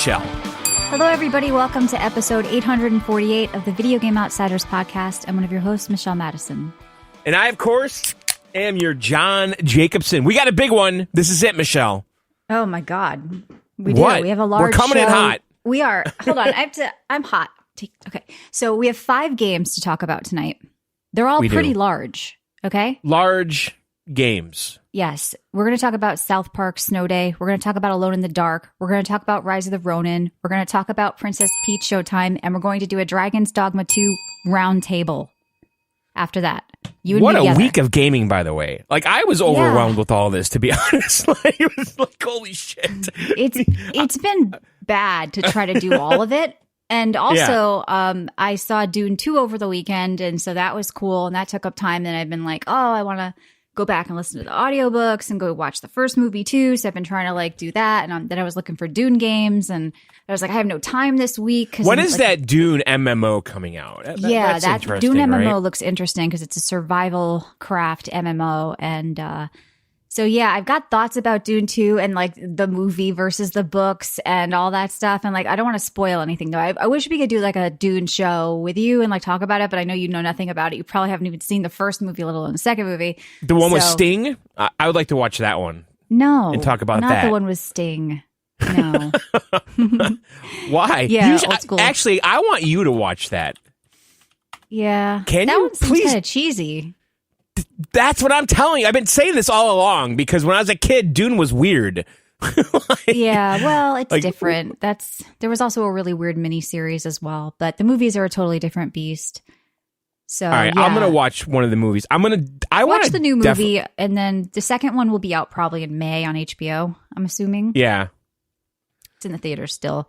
Michelle. Hello, everybody. Welcome to episode 848 of the Video Game Outsiders podcast. I'm one of your hosts, Michelle Madison. And I, of course, am your John Jacobson. We got a big one. This is it, Michelle. Oh, my God. We What? do. We have a large We're coming show. in hot. We are. Hold on. I'm hot. Okay. So we have 5 games to talk about tonight. They're all pretty large. Okay. Large games. Yes. We're going to talk about South Park Snow Day. We're going to talk about Alone in the Dark. We're going to talk about Rise of the Ronin. We're going to talk about Princess Peach Showtime. And we're going to do a Dragon's Dogma 2 round table after that. You and what me a together. week of gaming, by the way. Like, I was overwhelmed with all this, to be honest. Like, it was like, holy shit. It's been bad to try to do all of it. And also, I saw Dune 2 over the weekend, and so that was cool, and that took up time. Then I've been like, oh, I want to go back and listen to the audiobooks and go watch the first movie too. So I've been trying to like do that, and then I was looking for Dune games, and I was like, I have no time this week. When is that Dune MMO coming out? That's that interesting, Dune MMO right? looks interesting because it's a survival craft MMO, and so yeah, I've got thoughts about Dune 2 and like the movie versus the books and all that stuff. And like, I don't want to spoil anything though. I wish we could do like a Dune show with you and like talk about it, but I know you know nothing about it. You probably haven't even seen the first movie, let alone the second movie. The one with Sting? I would like to watch that one. No. And talk about not that. the one with Sting. No. Why? Yeah, old school. Actually, I want you to watch that. Yeah. Can that you one seems please? kind of cheesy. That's what I'm telling you. I've been saying this all along because when I was a kid, Dune was weird. Yeah, well, it's different. There was also a really weird miniseries as well, but the movies are a totally different beast. So, all right, yeah. I'm gonna watch one of the movies. I watch the new movie, and then the second one will be out probably in May on HBO. I'm assuming. Yeah. It's in the theater still,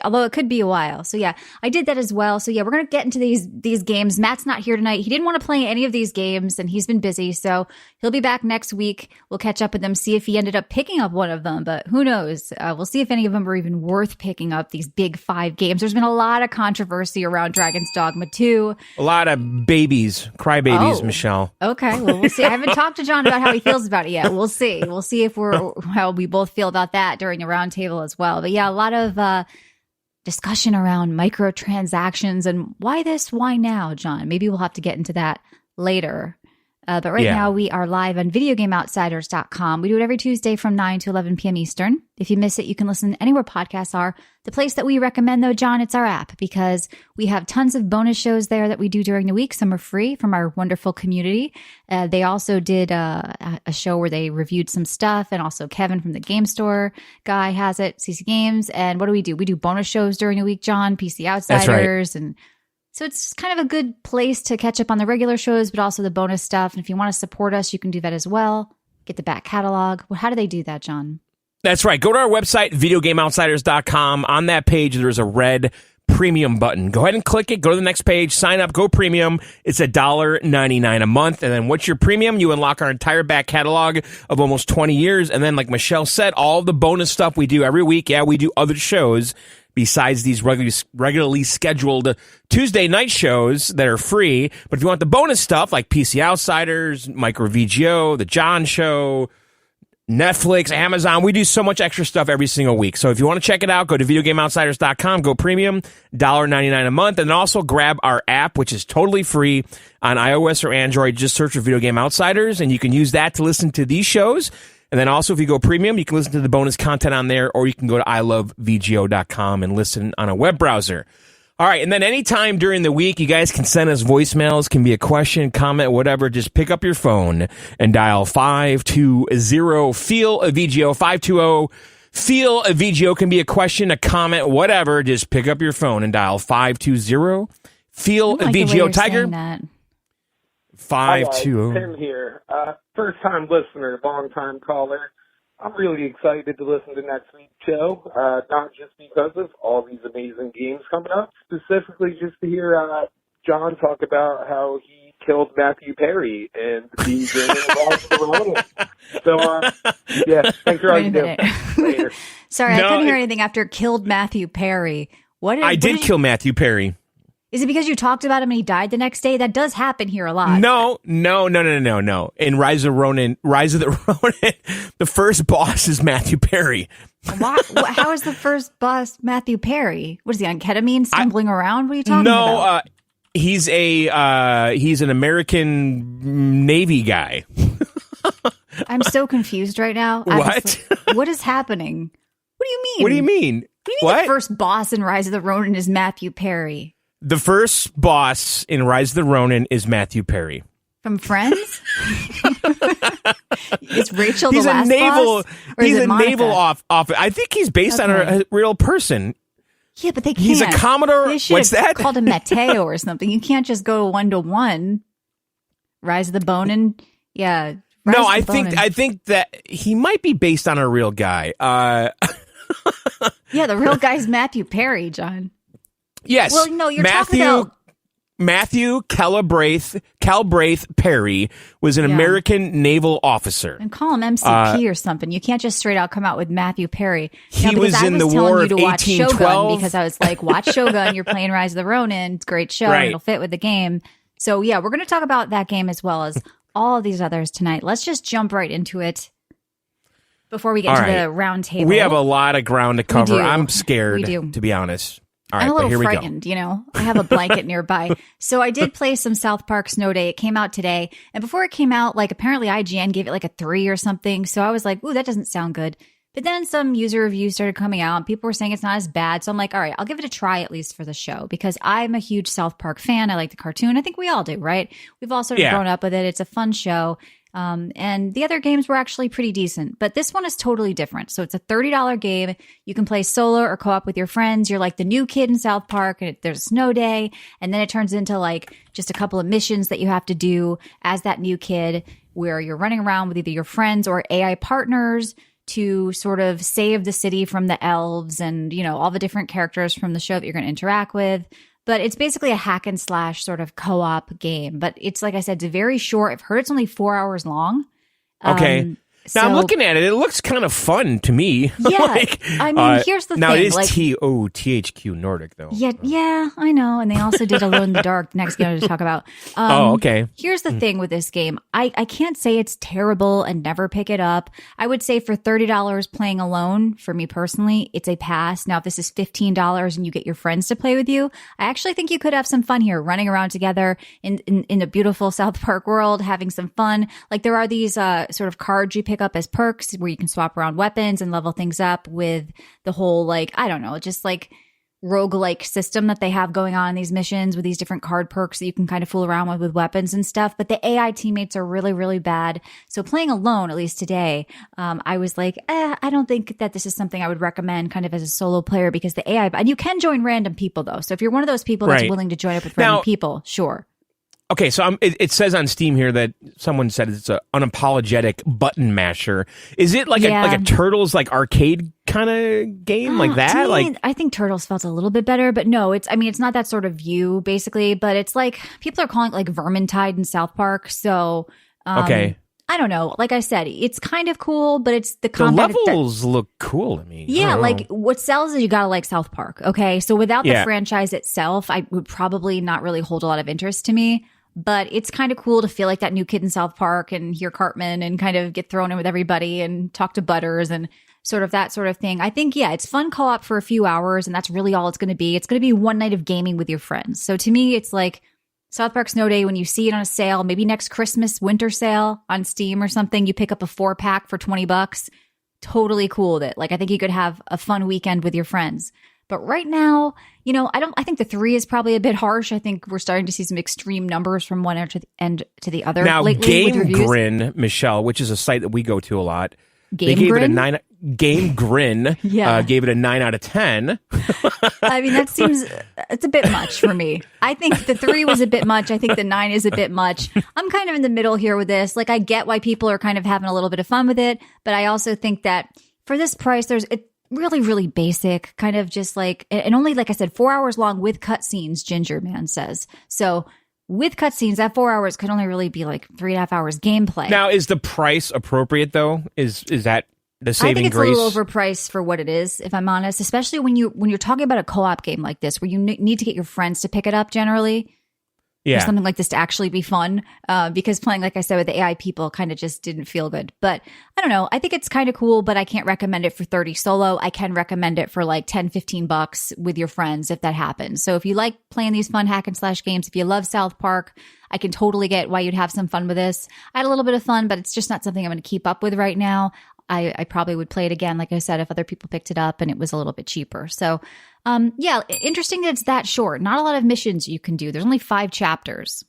although it could be a while. So yeah, I did that as well. So yeah, we're going to get into these games. Matt's not here tonight. He didn't want to play any of these games and he's been busy. So he'll be back next week. We'll catch up with him, see if he ended up picking up one of them, but who knows? We'll see if any of them are even worth picking up, these big 5 games. There's been a lot of controversy around Dragon's Dogma 2. A lot of babies, crybabies, Michelle. Okay, well, we'll see. I haven't talked to John about how he feels about it yet. We'll see. We'll see if how we both feel about that during the roundtable as well. But yeah, a lot of discussion around microtransactions and why this, why now, John. Maybe we'll have to get into that later. But right now we are live on videogameoutsiders.com. We do it every Tuesday from 9 to 11 p.m. Eastern. If you miss it, you can listen anywhere podcasts are. The place that we recommend, though, John, it's our app because we have tons of bonus shows there that we do during the week. Some are free from our wonderful community. They also did a show where they reviewed some stuff, and also Kevin from the Game Store guy has it, CC Games. And what do? We do bonus shows during the week, John, PC Outsiders, and so it's kind of a good place to catch up on the regular shows, but also the bonus stuff. And if you want to support us, you can do that as well. Get the back catalog. Well, how do they do that, John? That's right. Go to our website, videogameoutsiders.com. On that page, there's a red premium button. Go ahead and click it. Go to the next page. Sign up. Go premium. It's $1.99 a month. And then what's your premium? You unlock our entire back catalog of almost 20 years. And then, like Michelle said, all the bonus stuff we do every week. Yeah, we do other shows besides these regularly scheduled Tuesday night shows that are free. But if you want the bonus stuff like PC Outsiders, Micro VGO, The John Show, Netflix, Amazon, we do so much extra stuff every single week. So if you want to check it out, go to videogameoutsiders.com, go premium, $1.99 a month, and also grab our app, which is totally free on iOS or Android. Just search for Video Game Outsiders, and you can use that to listen to these shows. And then also, if you go premium, you can listen to the bonus content on there, or you can go to ilovevgo.com and listen on a web browser. All right, and then anytime during the week, you guys can send us voicemails, can be a question, comment, whatever. Just pick up your phone and dial 520-FEEL-A-VGO, 520-FEEL-A-VGO. Can be a question, a comment, whatever. Just pick up your phone and dial 520-FEEL-A-VGO. Tiger? 520. Tim here. First-time listener, long-time caller. I'm really excited to listen to next week's show, not just because of all these amazing games coming up, specifically just to hear John talk about how he killed Matthew Perry and the game Rise of the Ronin. So, yeah, thanks for all you do. Later. Sorry, I couldn't hear anything after killed Matthew Perry. I did kill Matthew Perry. Is it because you talked about him and he died the next day? That does happen here a lot. No. In Rise of the Ronin, the first boss is Matthew Perry. How is the first boss Matthew Perry? What is he on ketamine, stumbling around? What are you talking about? No, he's an American Navy guy. I'm so confused right now. What? What is happening? What do you mean? What do you mean? The first boss in Rise of the Ronin is Matthew Perry? The first boss in Rise of the Ronin is Matthew Perry. From Friends? Is Rachel he's the last boss? Or he's is it a Monica? naval off. I think he's based on a real person. Yeah, but they can't. He's a Commodore. They should What's have that? called him Mateo or something. You can't just go 1-to-1. Rise of the Bonin. Yeah. No, I think that he might be based on a real guy. Yeah, the real guy's Matthew Perry, John. Yes. Well, no, you're talking about Matthew Calbraith Perry was an American naval officer. And call him MCP or something. You can't just straight out come out with Matthew Perry. He was in the War of 1812. Shogun because I was like, watch Shogun. You're playing Rise of the Ronin. It's a great show. Right. It'll fit with the game. So yeah, we're going to talk about that game as well as all of these others tonight. Let's just jump right into it before we get to the round table. We have a lot of ground to cover. I'm scared, We do. to be honest. All right, I'm a little here frightened, you know. I have a blanket nearby. So I did play some South Park Snow Day. It came out today. And before it came out, like apparently IGN gave it like a 3 or something. So I was like, ooh, that doesn't sound good. But then some user reviews started coming out and people were saying it's not as bad. So I'm like, all right, I'll give it a try at least for the show because I'm a huge South Park fan. I like the cartoon. I think we all do, right? We've all sort of grown up with it. It's a fun show. And the other games were actually pretty decent, but this one is totally different. So it's a $30 game. You can play solo or co-op with your friends. You're like the new kid in South Park and there's a snow day. And then it turns into like just a couple of missions that you have to do as that new kid where you're running around with either your friends or AI partners to sort of save the city from the elves and, you know, all the different characters from the show that you're going to interact with. But it's basically a hack and slash sort of co-op game. But it's, like I said, it's very short. I've heard it's only 4 hours long. Okay. Now I'm looking at it. It looks kind of fun to me. Yeah. like, I mean, here's the thing. Now it is like, THQ Nordic, though. Yeah, I know. And they also did Alone in the Dark, next game to talk about. Okay. Here's the thing with this game. I can't say it's terrible and never pick it up. I would say for $30 playing alone, for me personally, it's a pass. Now, if this is $15 and you get your friends to play with you, I actually think you could have some fun here, running around together in a beautiful South Park world, having some fun. Like there are these sort of cards you pick up as perks where you can swap around weapons and level things up with the whole, like, I don't know, just like roguelike system that they have going on in these missions with these different card perks that you can kind of fool around with weapons and stuff. But the AI teammates are really, really bad. So playing alone, at least today, I was like, I don't think that this is something I would recommend kind of as a solo player because the AI, and you can join random people though. So if you're one of those people that's willing to join up with random people, sure. Okay, so it says on Steam here that someone said it's an unapologetic button masher. Is it like a Turtles like arcade kind of game like that? Like I think Turtles felt a little bit better, but no, it's not that sort of view basically, but it's like people are calling it like Vermintide in South Park. So okay. I don't know. Like I said, it's kind of cool, but it's the combat. The levels look cool to me. Yeah, like what sells is you gotta like South Park. Okay, so without the franchise itself, I would probably not really hold a lot of interest to me. But it's kind of cool to feel like that new kid in South Park and hear Cartman and kind of get thrown in with everybody and talk to Butters and sort of that sort of thing. I think, it's fun co-op for a few hours and that's really all it's going to be. It's going to be one night of gaming with your friends. So to me, it's like South Park Snow Day when you see it on a sale, maybe next Christmas winter sale on Steam or something, you pick up a 4-pack for $20. Totally cool with it. Like I think you could have a fun weekend with your friends. But right now, I think the 3 is probably a bit harsh. I think we're starting to see some extreme numbers from one end to the other. Now, lately Game Grin, Michelle, which is a site that we go to a lot, they gave it a 9. Game Grin gave it a 9 out of 10. I mean, it's a bit much for me. I think the 3 was a bit much. I think the 9 is a bit much. I'm kind of in the middle here with this. Like, I get why people are kind of having a little bit of fun with it, but I also think that for this price, really, really basic, kind of just like, and only, like I said, 4 hours long with cutscenes, Ginger Man says. So with cutscenes, that 4 hours could only really be like 3.5 hours gameplay. Now, is the price appropriate though? Is that the saving grace? I think it's a little overpriced for what it is, if I'm honest, especially when you're talking about a co-op game like this, where you need to get your friends to pick it up generally. Yeah. for something like this to actually be fun, because playing, like I said, with the AI people kind of just didn't feel good. But I don't know. I think it's kind of cool, but I can't recommend it for 30 solo. I can recommend it for like 10, $15 with your friends if that happens. So if you like playing these fun hack and slash games, if you love South Park, I can totally get why you'd have some fun with this. I had a little bit of fun, but it's just not something I'm going to keep up with right now. I probably would play it again, like I said, if other people picked it up and it was a little bit cheaper. So, yeah, interesting that it's that short. Not a lot of missions you can do. There's only 5 chapters.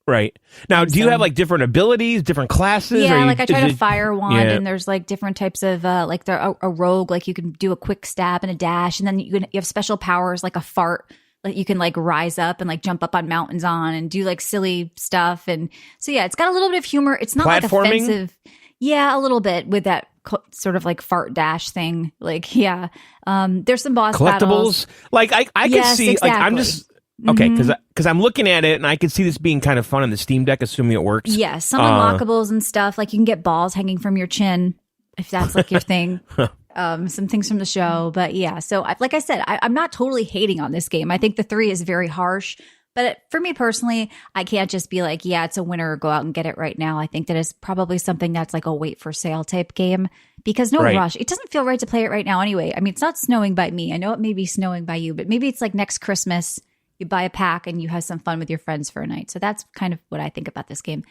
Right. Now, do you have like different abilities, different classes? Yeah, like I tried a fire wand, and there's like different types of like a rogue. Like you can do a quick stab and a dash, and then you have special powers like a fart. Like you can like rise up and like jump up on mountains on and do like silly stuff. And so yeah, it's got a little bit of humor. It's not like offensive. Yeah, a little bit with that sort of like fart dash thing. Like, yeah, there's some boss collectibles. Battles. Like I could see. Exactly. Like I'm just okay because I'm looking at it and I could see this being kind of fun on the Steam Deck, assuming it works. Yeah, some unlockables and stuff. Like you can get balls hanging from your chin if that's like your thing. Some things from the show, but yeah. So like I said, I'm not totally hating on this game. I think the 3 is very harsh. But for me personally, I can't just be like, yeah, it's a winner, go out and get it right now. I think that is probably something that's like a wait for sale type game because no rush. It doesn't feel right to play it right now anyway. I mean, it's not snowing by me. I know it may be snowing by you, but maybe it's like next Christmas, you buy a pack and you have some fun with your friends for a night. So that's kind of what I think about this game.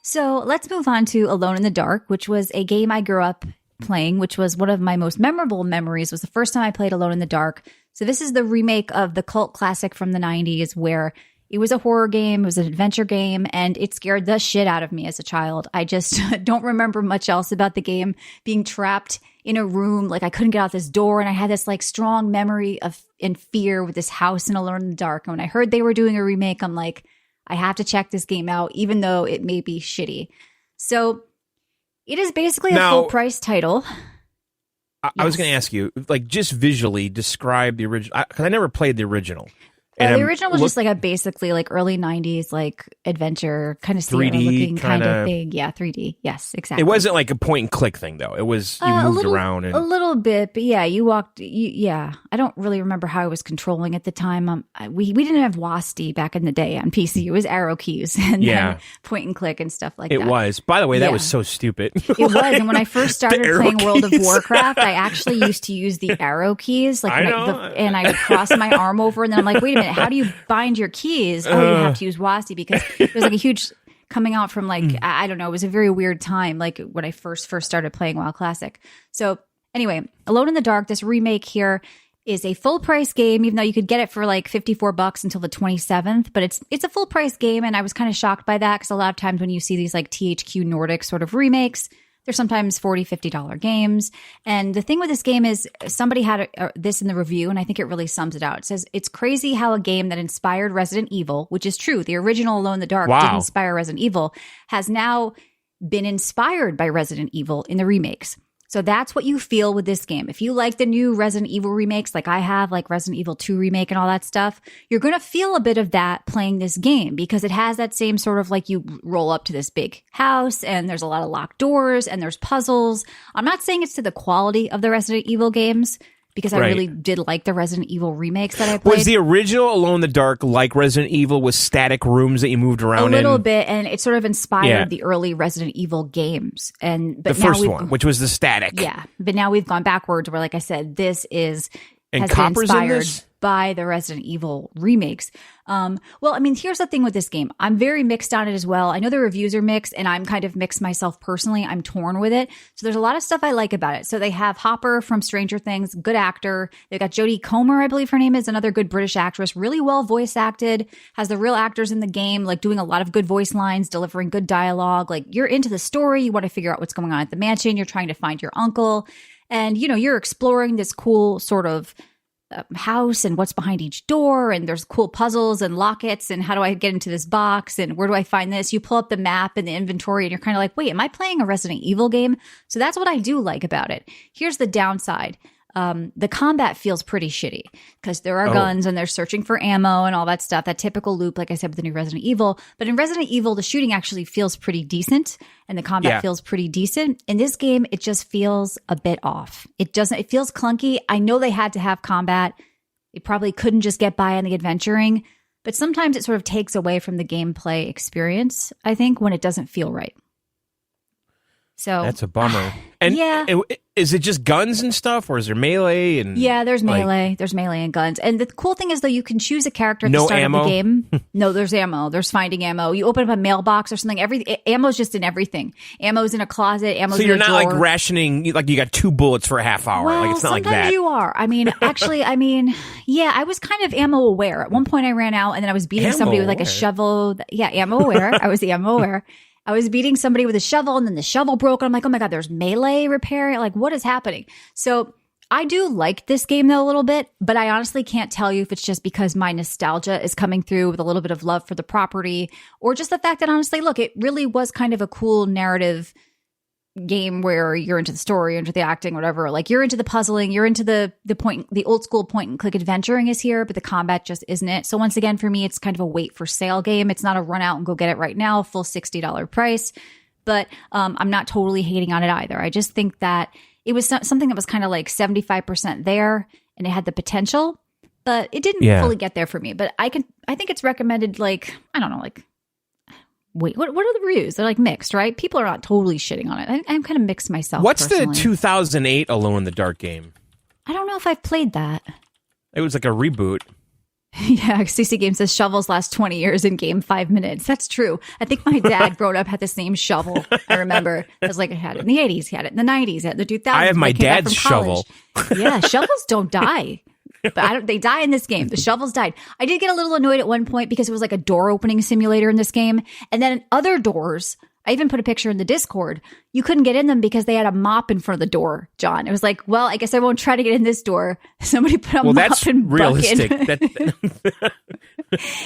So let's move on to Alone in the Dark, which was a game I grew up playing, which was one of my most memorable memories. Was the first time I played Alone in the Dark. So this is the remake of the cult classic from the 90s where it was a horror game, it was an adventure game, and it scared the shit out of me as a child. I just don't remember much else about the game. Being trapped in a room, like I couldn't get out this door, and I had this like strong memory of and fear with this house in Alone in the Dark. And when I heard they were doing a remake, I'm like, I have to check this game out, even though it may be shitty. So it is basically a full price title. I was going to ask you, like, just visually describe the original, because I never played the original. The original was just like a basically like early 90s like adventure kind of Sierra looking kind of thing. Yeah, 3D. Yes, exactly. It wasn't like a point and click thing though. It was you moved around and a little bit, but yeah, you walked. Yeah, I don't really remember how I was controlling at the time. We didn't have WASD back in the day on PC. It was arrow keys and then point and click and stuff like that. It was. By the way, that was so stupid. It was. And when I first started playing World of Warcraft, I actually used to use the arrow keys, like and I would cross my arm over, and then I'm like, wait a minute. How do you bind your keys? Oh, you have to use WASD because it was like a huge coming out from like, I don't know, it was a very weird time, like when I first started playing WoW Classic. So anyway, Alone in the Dark, this remake here is a full price game, even though you could get it for like $54 until the 27th, but it's a full price game. And I was kind of shocked by that because a lot of times when you see these like THQ Nordic sort of remakes, they're sometimes $40, $50 games. And the thing with this game is somebody had this in the review, and I think it really sums it out. It says, it's crazy how a game that inspired Resident Evil, which is true, the original Alone in the Dark did inspire Resident Evil, has now been inspired by Resident Evil in the remakes. So that's what you feel with this game. If you like the new Resident Evil remakes, like I have, like Resident Evil 2 remake and all that stuff, you're going to feel a bit of that playing this game because it has that same sort of like you roll up to this big house and there's a lot of locked doors and there's puzzles. I'm not saying it's to the quality of the Resident Evil games because I really did like the Resident Evil remakes that I played. Was the original Alone in the Dark like Resident Evil with static rooms that you moved around in? A little bit, and it sort of inspired the early Resident Evil games. But the first one, which was the static. Yeah, but now we've gone backwards where, like I said, this has been Copper's inspired by the Resident Evil remakes. Well, I mean, here's the thing with this game. I'm very mixed on it as well. I know the reviews are mixed, and I'm kind of mixed myself personally. I'm torn with it. So there's a lot of stuff I like about it. So they have Hopper from Stranger Things, good actor. They've got Jodie Comer, I believe her name is, another good British actress, really well voice acted, has the real actors in the game, like doing a lot of good voice lines, delivering good dialogue. Like you're into the story. You want to figure out what's going on at the mansion. You're trying to find your uncle. And, you know, you're exploring this cool sort of house and what's behind each door, and there's cool puzzles and lockets and how do I get into this box and where do I find this? You pull up the map and the inventory and you're kind of like, wait, am I playing a Resident Evil game? So that's what I do like about it. Here's the downside. The combat feels pretty shitty because there are guns and they're searching for ammo and all that stuff, that typical loop, like I said, with the new Resident Evil. But in Resident Evil, the shooting actually feels pretty decent and the combat feels pretty decent. In this game, it just feels a bit off. It feels clunky. I know they had to have combat. They probably couldn't just get by on the adventuring, but sometimes it sort of takes away from the gameplay experience, I think, when it doesn't feel right. So that's a bummer. And yeah. Is it just guns and stuff, or is there melee? And yeah, there's melee. There's melee and guns. And the cool thing is, though, you can choose a character at the start ammo? of the game. No, there's ammo. There's finding ammo. You open up a mailbox or something. Ammo's just in everything. Ammo's in a closet. Ammo's so in you're a not drawer. like rationing, like you got 2 bullets for a half hour. Well, Like it's not like sometimes that. you are. I mean, actually, yeah, I was kind of ammo aware. At one point I ran out and then I was beating somebody with like a shovel. Yeah, ammo aware. I was ammo aware. I was beating somebody with a shovel and then the shovel broke. And I'm like, oh my God, there's melee repair. Like, what is happening? So I do like this game though a little bit, but I honestly can't tell you if it's just because my nostalgia is coming through with a little bit of love for the property, or just the fact that honestly, look, it really was kind of a cool narrative game where you're into the story, you're into the acting, whatever. Like you're into the puzzling, you're into the old school point and click adventuring is here, but the combat just isn't it. So once again, for me, it's kind of a wait for sale game. It's not a run out and go get it right now, full $60 price. But I'm not totally hating on it either. I just think that it was something that was kind of like 75% there and it had the potential, but it didn't fully get there for me. But I think it's recommended, like, I don't know, like, wait, what are the reviews? They're like mixed, right? People are not totally shitting on it. I'm kind of mixed myself. What's personally. the 2008 Alone in the Dark game? I don't know if I've played that. It was like a reboot. Yeah, CC Game says shovels last 20 years in game 5 minutes. That's true. I think my dad growing up had the same shovel. I remember. It was like, it had it in the 80s, he had it in the 90s, he had it in the 2000s. I have my dad's shovel. Yeah, shovels don't die. But they die in this game. The shovels died. I did get a little annoyed at one point because it was like a door opening simulator in this game. And then other doors, I even put a picture in the Discord, you couldn't get in them because they had a mop in front of the door, John. It was like, well, I guess I won't try to get in this door. Somebody put a mop that's and realistic. bucket.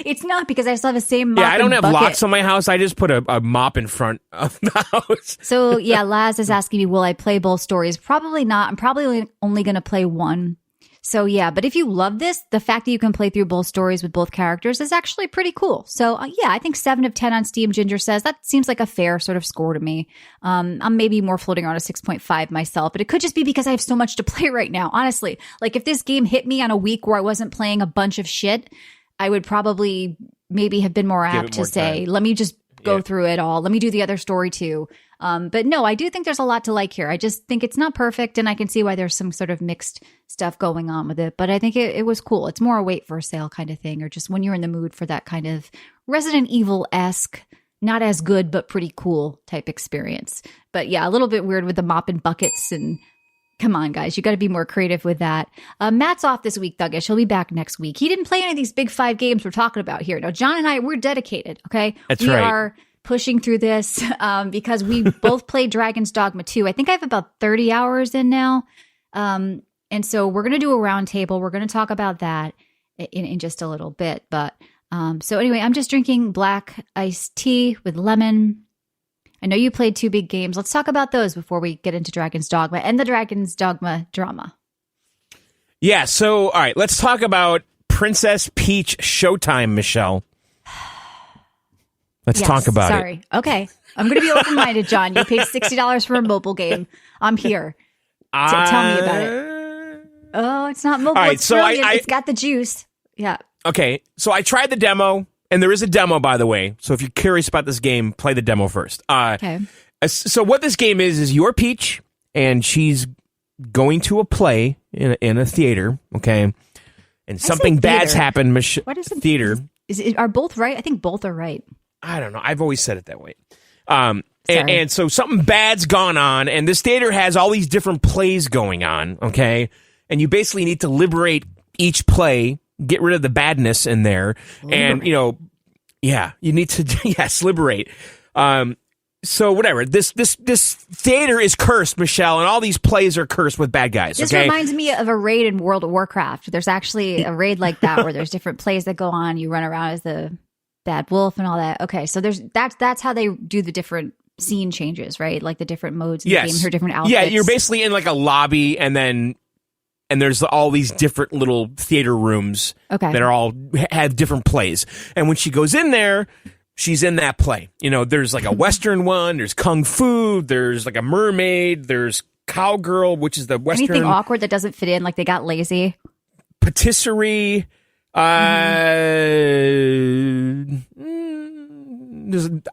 It's not, because I still have the same mop. Yeah, I don't have bucket. locks on my house. I just put a mop in front of the house. So yeah, Laz is asking me, will I play both stories? Probably not. I'm probably only going to play one. So yeah, but if you love this, the fact that you can play through both stories with both characters is actually pretty cool. So yeah, I think 7 of 10 on Steam. Ginger says that seems like a fair sort of score to me. I'm maybe more floating around a 6.5 myself, but it could just be because I have so much to play right now. Honestly, like if this game hit me on a week where I wasn't playing a bunch of shit, I would probably maybe have been more apt to say, let me just go through it all. Let me do the other story too. But no, I do think there's a lot to like here. I just think it's not perfect, and I can see why there's some sort of mixed stuff going on with it. But I think it was cool. It's more a wait for a sale kind of thing, or just when you're in the mood for that kind of Resident Evil-esque, not as good, but pretty cool type experience. But yeah, a little bit weird with the mop and buckets, and come on, guys, you got to be more creative with that. Matt's off this week, Thuggish. He'll be back next week. He didn't play any of these big 5 games we're talking about here. Now, John and I, we're dedicated, okay? That's we right. are pushing through this because we both played Dragon's Dogma 2. I think I have about 30 hours in now. And so we're going to do a round table. We're going to talk about that in just a little bit. But so anyway, I'm just drinking black iced tea with lemon. I know you played 2 big games. Let's talk about those before we get into Dragon's Dogma and the Dragon's Dogma drama. Yeah, so, all right, let's talk about Princess Peach Showtime, Michelle. Let's talk about it. Sorry. Okay. I'm going to be open-minded, John. You paid $60 for a mobile game. I'm here. Tell me about it. Oh, it's not mobile. Right, it's so brilliant. It's got the juice. Yeah. Okay, so I tried the demo, and there is a demo, by the way. So if you're curious about this game, play the demo first. Okay. So what this game is you're Peach, and she's going to a play in a theater, okay? And something bad's happened. What is it? Theater. Are both right? I think both are right. I don't know. I've always said it that way. And so something bad's gone on, and this theater has all these different plays going on, okay? And you basically need to liberate each play, get rid of the badness in there, and, you need to, liberate. So whatever, this theater is cursed, Michelle, and all these plays are cursed with bad guys, This okay? reminds me of a raid in World of Warcraft. There's actually a raid like that where there's different plays that go on. You run around as the bad wolf and all that. Okay, so that's how they do the different scene changes, right? Like the different modes in the game, her different outfits. Yeah, you're basically in like a lobby, and there's all these different little theater rooms that are all have different plays. And when she goes in there, she's in that play. There's like a Western one, there's Kung Fu, there's like a mermaid, there's Cowgirl, which is the Western. Anything awkward that doesn't fit in, like they got lazy. Patisserie. I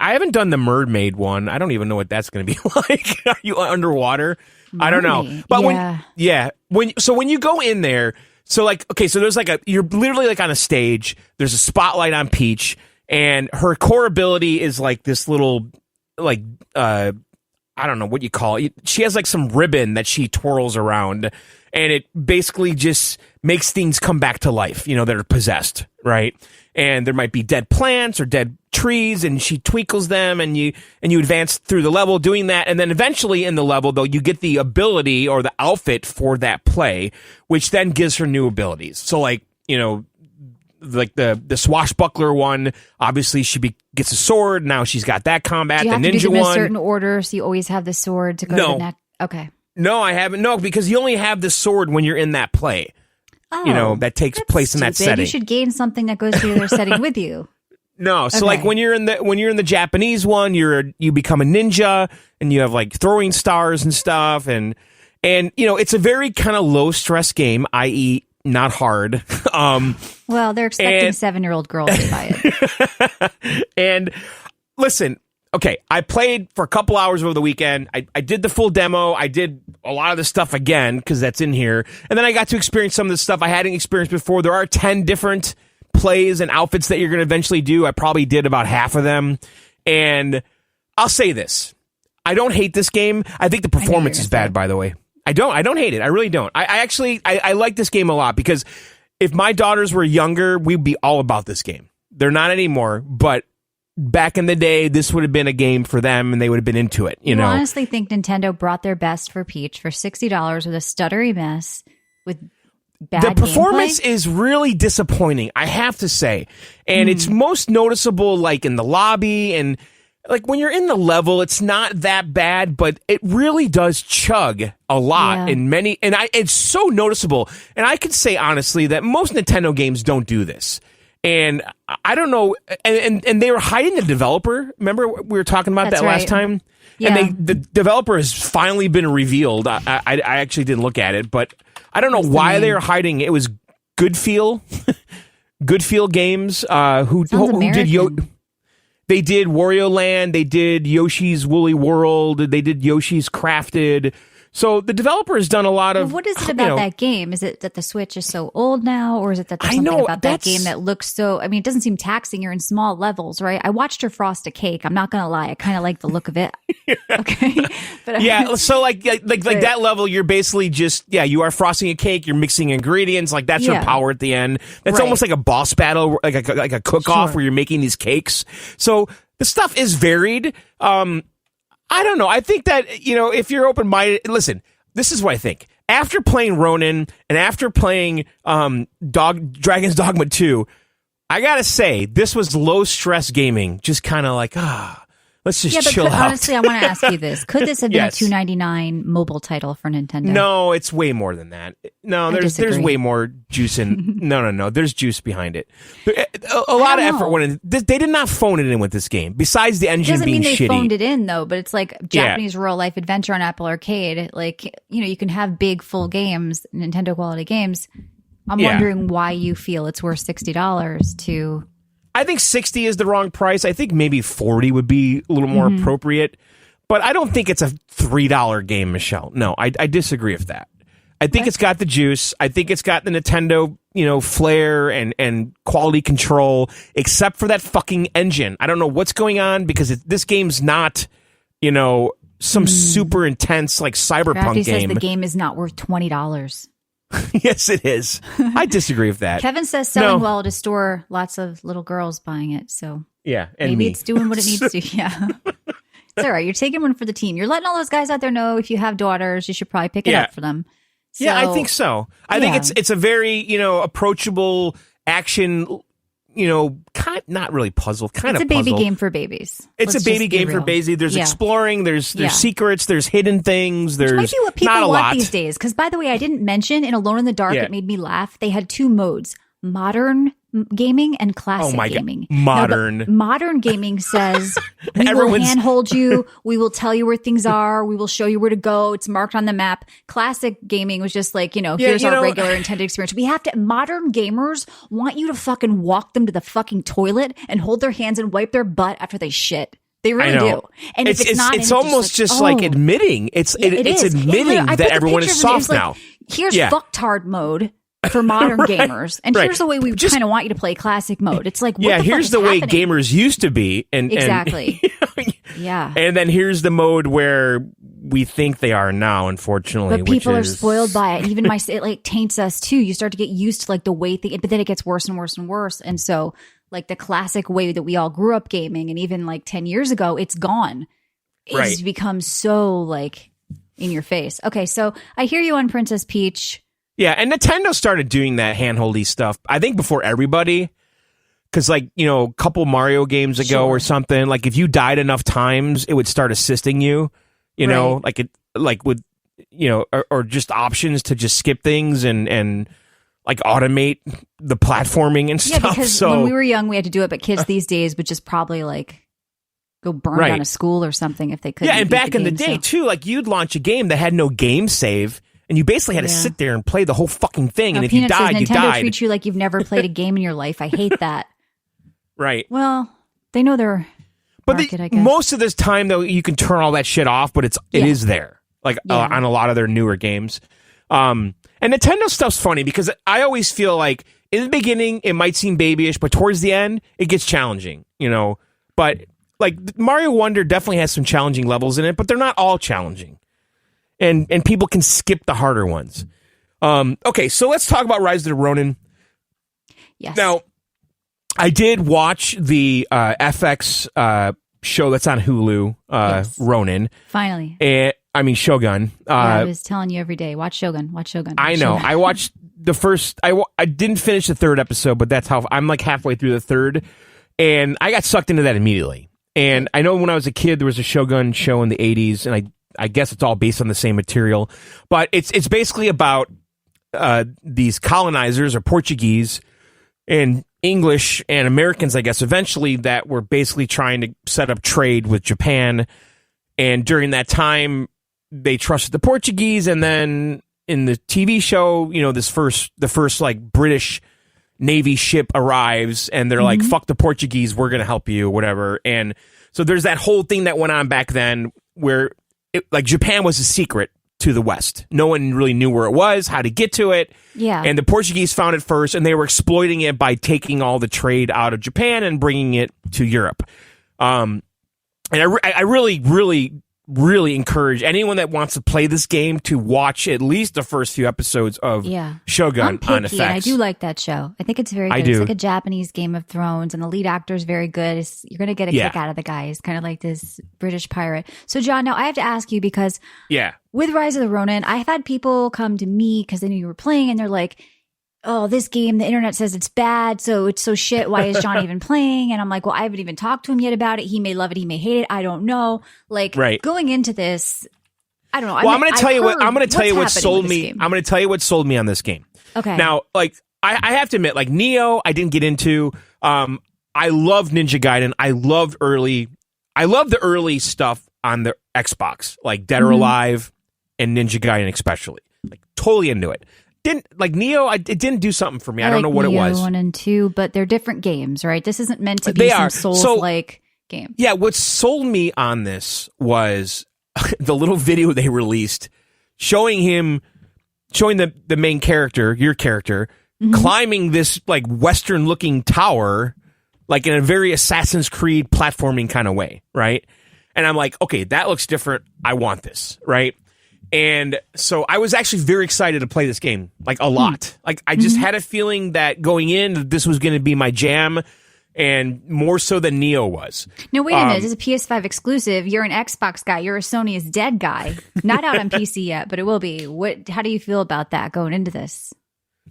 haven't done the mermaid one. I don't even know what that's going to be like. Are you underwater? I don't know. But when you go in there, so like, okay, so there's like you're literally like on a stage. There's a spotlight on Peach, and her core ability is like this little, like, I don't know what you call it. She has like some ribbon that she twirls around, and it basically just makes things come back to life, that are possessed, right? And there might be dead plants or dead trees, and she twinkles them, and you advance through the level doing that, and then eventually in the level, though, you get the ability or the outfit for that play, which then gives her new abilities. So, like, like the swashbuckler one, obviously gets a sword. Now she's got that combat. Do you have the to ninja do them one, in a certain order, so you always have the sword to go to the next? Okay. No, I haven't. No, because you only have the sword when you're in that play. Oh, that takes place in that setting. You should gain something that goes through their setting with you. No, so like when you're in the Japanese one, you become a ninja, and you have like throwing stars and stuff, and it's a very kind of low stress game, i.e. not hard. Well, they're expecting 7-year-old girls to buy it. And listen, okay, I played for a couple hours over the weekend. I did the full demo. I did a lot of the stuff again because that's in here. And then I got to experience some of the stuff I hadn't experienced before. There are 10 different plays and outfits that you're going to eventually do. I probably did about half of them. And I'll say this. I don't hate this game. I think the performance is bad, by the way. I don't hate it. I really don't. I actually like this game a lot because if my daughters were younger, we'd be all about this game. They're not anymore, but back in the day, this would have been a game for them, and they would have been into it. You know, honestly think Nintendo brought their best for Peach for $60 with a stuttery mess with bad The performance gameplay. is really disappointing, I have to say, and it's most noticeable like in the lobby and like when you're in the level. It's not that bad, but it really does chug a lot in many, and it's so noticeable. And I could say honestly that most Nintendo games don't do this. And I don't know, and they were hiding the developer. Remember we were talking about that last time? Yeah. And the developer has finally been revealed. I actually didn't look at it, but I don't know why they were hiding. It was Goodfeel Games, who did they did Wario Land, they did Yoshi's Woolly World, they did Yoshi's Crafted. So the developer has done a lot of... Well, what is it about that game? Is it that the Switch is so old now? Or is it that there's something about that game that looks so... I mean, it doesn't seem taxing. You're in small levels, right? I watched her frost a cake. I'm not going to lie. I kind of like the look of it. Okay? But so like that level, you're basically just... Yeah, you are frosting a cake. You're mixing ingredients. Like, that's your power at the end. That's almost like a boss battle, like a cook-off where you're making these cakes. So the stuff is varied. I don't know. I think that, if you're open-minded... Listen, this is what I think. After playing Ronin and after playing Dragon's Dogma 2, I gotta say, this was low-stress gaming. Just kind of like, let's just chill out. Honestly, I want to ask you this. Could this have been a $2.99 mobile title for Nintendo? No, it's way more than that. No, there's way more juice in... No. There's juice behind it. A lot of effort went in. They did not phone it in with this game, besides the engine being shitty. Doesn't mean they phoned it in, though, but it's like Japanese Rural Life Adventure on Apple Arcade. Like, you can have big, full games, Nintendo quality games. I'm wondering why you feel it's worth $60 to... I think 60 is the wrong price. I think maybe 40 would be a little more appropriate. But I don't think it's a $3 game, Michelle. No, I disagree with that. I think it's got the juice. I think it's got the Nintendo, flair and quality control, except for that fucking engine. I don't know what's going on because this game's not, some super intense like cyberpunk Crafty game. Says the game is not worth $20. Yes, it is. I disagree with that. Kevin says selling well to store lots of little girls buying it. So yeah, and maybe it's doing what it needs to. Yeah. It's all right. You're taking one for the team. You're letting all those guys out there know if you have daughters, you should probably pick it up for them. So, yeah, I think so. I think it's a very, approachable action, not really puzzle, kind of puzzle. It's a baby game for babies. It's a baby game for babies. There's exploring, there's secrets, there's hidden things, there's Which might be what people not a want lot these days. Because, by the way, I didn't mention in Alone in the Dark, it made me laugh. They had 2 modes, modern gaming and classic gaming. Modern. No, modern gaming says we will handhold you. We will tell you where things are. We will show you where to go. It's marked on the map. Classic gaming was just like, here's our regular intended experience. Modern gamers want you to fucking walk them to the fucking toilet and hold their hands and wipe their butt after they shit. They really do. And if it's not, it's almost just like admitting it's admitting that everyone is soft now. Here's fucktard mode for modern gamers, and here's the way we kind of want you to play classic mode. It's like, here's the way gamers used to be, and exactly, and then here's the mode where we think they are now, unfortunately. But people are spoiled by it. Even it like taints us too. You start to get used to like the way but then it gets worse and worse and worse, and so like the classic way that we all grew up gaming, and even like 10 years ago, it's gone. It's become so like in your face. Okay, so I hear you on Princess Peach. Yeah, and Nintendo started doing that handholdy stuff, I think, before everybody. Because, like, a couple Mario games ago or something, like, if you died enough times, it would start assisting you, with just options to just skip things and like, automate the platforming and stuff. Yeah, because when we were young, we had to do it, but kids these days would just probably, like, go burn down a school or something if they couldn't. Yeah, and back in the day, too, like, you'd launch a game that had no game save. And you basically had to sit there and play the whole fucking thing. And if you died, you died. Nintendo treats you like you've never played a game in your life. I hate that. Right. Well, they know their market, I guess. Most of this time, though, you can turn all that shit off, but it is there. Like on a lot of their newer games. And Nintendo stuff's funny because I always feel like in the beginning, it might seem babyish, but towards the end, it gets challenging, But like Mario Wonder definitely has some challenging levels in it, but they're not all challenging. And people can skip the harder ones. Okay, so let's talk about Rise of the Ronin. Yes. Now, I did watch the FX show that's on Hulu, Ronin. Finally. Shogun. I was telling you every day, watch Shogun. I know. I watched the first... I didn't finish the third episode, but that's how... I'm like halfway through the third, and I got sucked into that immediately. And I know when I was a kid, there was a Shogun show in the 80s, and I guess it's all based on the same material, but it's basically about these colonizers or Portuguese and English and Americans, I guess, eventually that were basically trying to set up trade with Japan. And during that time, they trusted the Portuguese. And then in the TV show, the first like British Navy ship arrives and they're like, fuck the Portuguese, we're going to help you, whatever. And so there's that whole thing that went on back then where Japan was a secret to the West. No one really knew where it was, how to get to it. Yeah. And the Portuguese found it first, and they were exploiting it by taking all the trade out of Japan and bringing it to Europe. And I really, really, really encourage anyone that wants to play this game to watch at least the first few episodes of Shogun I'm picky, on FX. And I do like that show. I think it's very good. It's like a Japanese Game of Thrones, and the lead actor is very good. You're going to get a kick out of the guy. He's kind of like this British pirate. So, John, now I have to ask you because with Rise of the Ronin, I've had people come to me because they knew you were playing, and they're like, oh, this game, the internet says it's bad, so it's so shit. Why is John even playing? And I'm like, well, I haven't even talked to him yet about it. He may love it. He may hate it. I don't know. Like, going into this, I don't know. Well, I'm going to tell you what sold me. I'm going to tell you what sold me on this game. Okay. Now, like, I have to admit, like, Neo, I didn't get into. I loved Ninja Gaiden. I loved the early stuff on the Xbox, like Dead or Alive and Ninja Gaiden especially. Like, totally into it. Neo, it didn't do something for me. I don't know what Neo it was. 1 and 2, but they're different games, right? This isn't meant to be some Souls-like game. Yeah, what sold me on this was the little video they released showing the main character, your character, climbing this like Western-looking tower, like in a very Assassin's Creed platforming kind of way, right? And I'm like, okay, that looks different. I want this, right? And so I was actually very excited to play this game, like a lot. Like I just had a feeling that going in, this was going to be my jam, and more so than Neo was. No, wait a minute. This is a PS5 exclusive. You're an Xbox guy. You're a Sony is dead guy. Not out on PC yet, but it will be. How do you feel about that going into this?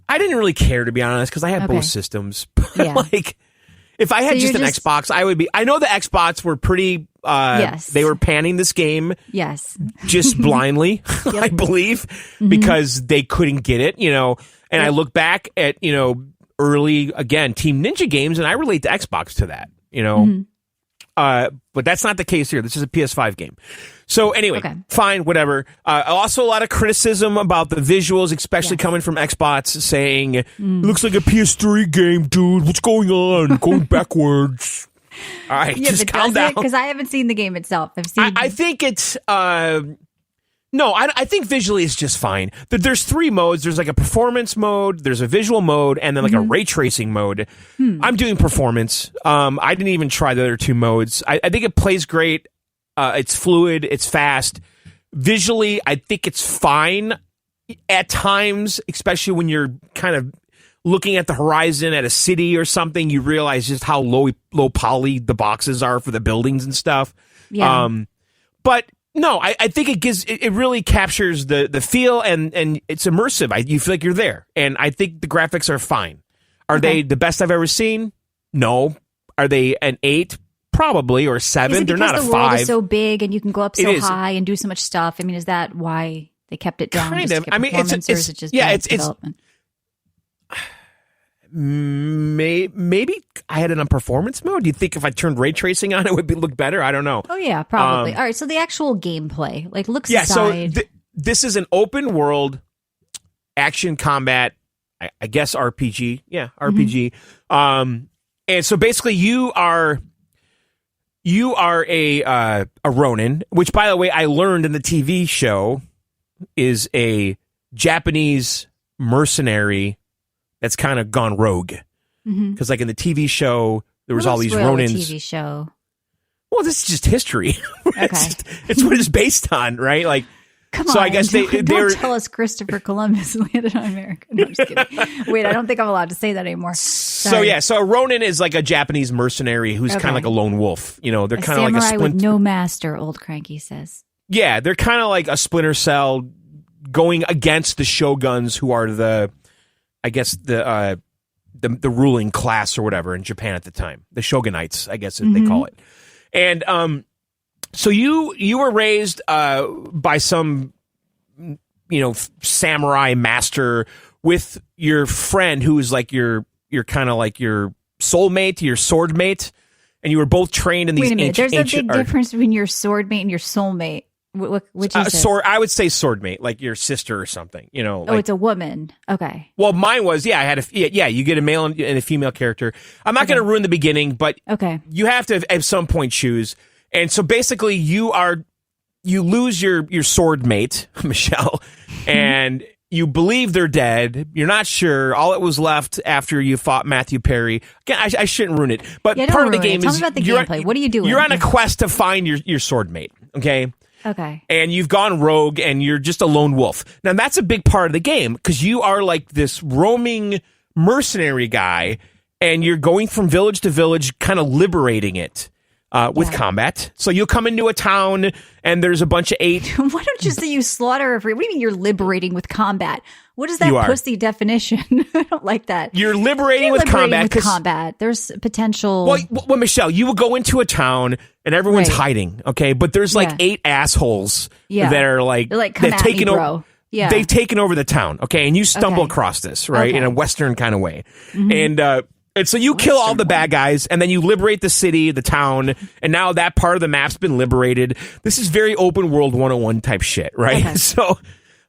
I didn't really care, to be honest, because I had both systems. Yeah. Like, if I had just an Xbox, I would be. I know the Xbox were pretty. They were panning this game. Yes. Just blindly, I believe, because they couldn't get it. And I look back at early, again, Team Ninja games, and I relate to Xbox to that, you know. But that's not the case here. This is a PS5 game. So anyway, fine, whatever. Also, a lot of criticism about the visuals, especially coming from Xbox, saying, it looks like a PS3 game, dude. What's going on? Going backwards. All right, just calm down. Because I haven't seen the game itself. I've seen. I think it's... No, I think visually it's just fine. There's 3 modes. There's like a performance mode, there's a visual mode, and then like a ray tracing mode. I'm doing performance. I didn't even try the other 2 modes. I think it plays great. It's fluid. It's fast. Visually, I think it's fine at times, especially when you're kind of looking at the horizon at a city or something. You realize just how low poly the boxes are for the buildings and stuff. Yeah. But no, I think it really captures the feel and it's immersive. You feel like you're there, and I think the graphics are fine. Are they the best I've ever seen? No. Are they an 8? Probably, or 7. They're not a 5. The world is so big, and you can go up so high and do so much stuff. I mean, is that why they kept it down? Kind of. I mean, it's just development? Maybe I had it on performance mode. Do you think if I turned ray tracing on, it would look better? I don't know. Oh yeah, probably. All right, so the actual gameplay, like looks aside. So this is an open world action combat, I guess RPG. Yeah, RPG. And so basically, you are a Ronin, which, by the way, I learned in the TV show is a Japanese mercenary that's kind of gone rogue. Because like in the TV show, there was all these Ronins. TV show. Well, this is just history. Okay. it's what it's based on, right? Like, come so on, I guess don't tell us Christopher Columbus landed on America. No, I'm just kidding. Wait, I don't think I'm allowed to say that anymore. Sorry. So a Ronin is like a Japanese mercenary who's kind of like a lone wolf. You know, they're kind of like a samurai with no master. Old Cranky says. Yeah, they're kind of like a Splinter Cell going against the shoguns, who are the ruling class or whatever in Japan at the time, the shogunates, I guess they call it. And so you were raised by some samurai master with your friend who is like your kind of like your soulmate, your sword mate, and you were both trained in these. Wait a minute, there's a big difference between your sword mate and your soulmate. Which is sword? I would say sword mate, like your sister or something. You know. It's a woman. Okay. Well, mine was. I had you get a male and a female character. I'm not going to ruin the beginning, but you have to at some point choose. And so basically, you lose your sword mate, Michelle, and you believe they're dead. You're not sure. All that was left after you fought Matthew Perry. Again, I shouldn't ruin it, but part of the game Tell me about the gameplay. What are you doing? You're on a quest to find your sword mate. Okay. Okay. And you've gone rogue and you're just a lone wolf. Now, that's a big part of the game because you are like this roaming mercenary guy and you're going from village to village, kind of liberating it with combat. So you'll come into a town and there's a bunch of 8. Why don't you say you slaughter every... What do you mean you're liberating with combat? What is that pussy definition? I don't like that. You're liberating with combat. There's potential... Well, Michelle, you will go into a town and everyone's hiding, okay? But there's like 8 assholes that are like... They're like, come at me, bro. Yeah. They've taken over the town, okay? And you stumble across this, right? In a Western kind of way. And so you kill all the bad guys, and then you liberate the city, the town, and now that part of the map's been liberated. This is very open world 101 type shit, right? Okay. So...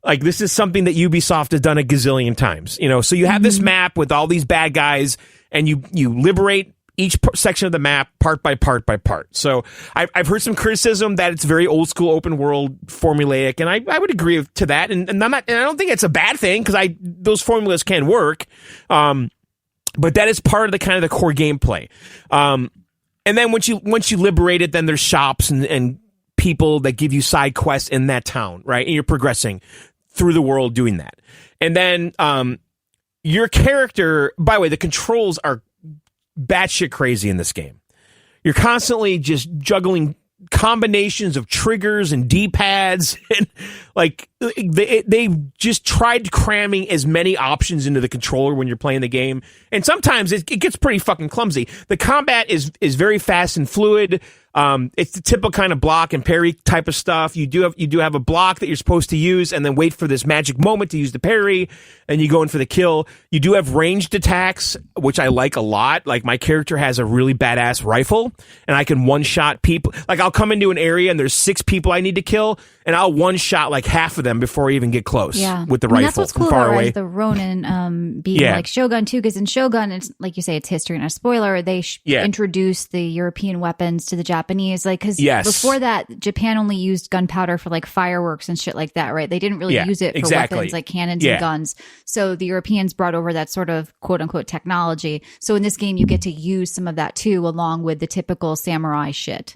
like, this is something that Ubisoft has done a gazillion times, you know? So you have this map with all these bad guys, and you liberate each section of the map part by part by part. So I've heard some criticism that it's very old school open world formulaic, and I would agree to that. And I don't think it's a bad thing, because those formulas can work. But that is part of the kind of the core gameplay. And then once you liberate it, then there's shops and people that give you side quests in that town, right? And you're progressing through the world doing that. And then your character, by the way, the controls are batshit crazy in this game. You're constantly just juggling combinations of triggers and D-pads, and like they just tried cramming as many options into the controller when you're playing the game, and sometimes it gets pretty fucking clumsy. The combat is very fast and fluid. It's the typical kind of block and parry type of stuff. You do have a block that you're supposed to use and then wait for this magic moment to use the parry, and you go in for the kill. You do have ranged attacks, which I like a lot. Like, my character has a really badass rifle, and I can one-shot people. Like, I'll come into an area and there's 6 people I need to kill, and I'll one-shot like half of them before I even get close with the rifle that's what's from cool far about away. The Ronin being like Shogun too, because in Shogun, it's like you say, it's history and a spoiler. They introduced the European weapons to the Japanese, like, because before that, Japan only used gunpowder for like fireworks and shit like that, right? They didn't really use it for weapons like cannons and guns. So the Europeans brought over that sort of quote unquote technology. So in this game, you get to use some of that too, along with the typical samurai shit.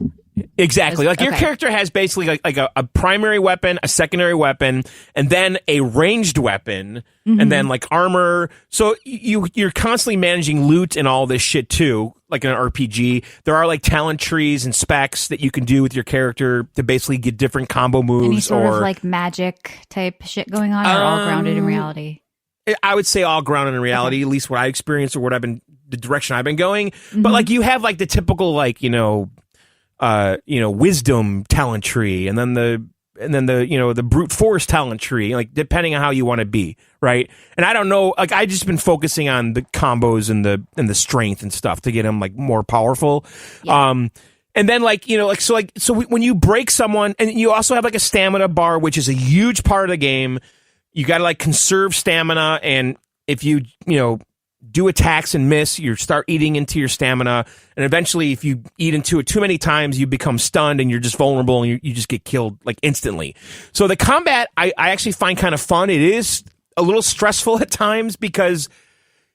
Exactly. Like, your character has basically like a primary weapon, a secondary weapon, and then a ranged weapon, and then like armor. So you're constantly managing loot and all this shit too, like in an RPG. There are like talent trees and specs that you can do with your character to basically get different combo moves. Any sort of like magic type shit going on, or all grounded in reality? I would say all grounded in reality, at least what I experienced or the direction I've been going. But like, you have like the typical like, wisdom talent tree, and then the brute force talent tree, like, depending on how you want to be, right? And I don't know, like, I just been focusing on the combos and the strength and stuff to get him like more powerful. And then when you break someone, and you also have like a stamina bar, which is a huge part of the game. You got to like conserve stamina, and if you do attacks and miss, you start eating into your stamina, and eventually if you eat into it too many times, you become stunned and you're just vulnerable, and you just get killed like instantly. So the combat I actually find kind of fun. It is a little stressful at times, because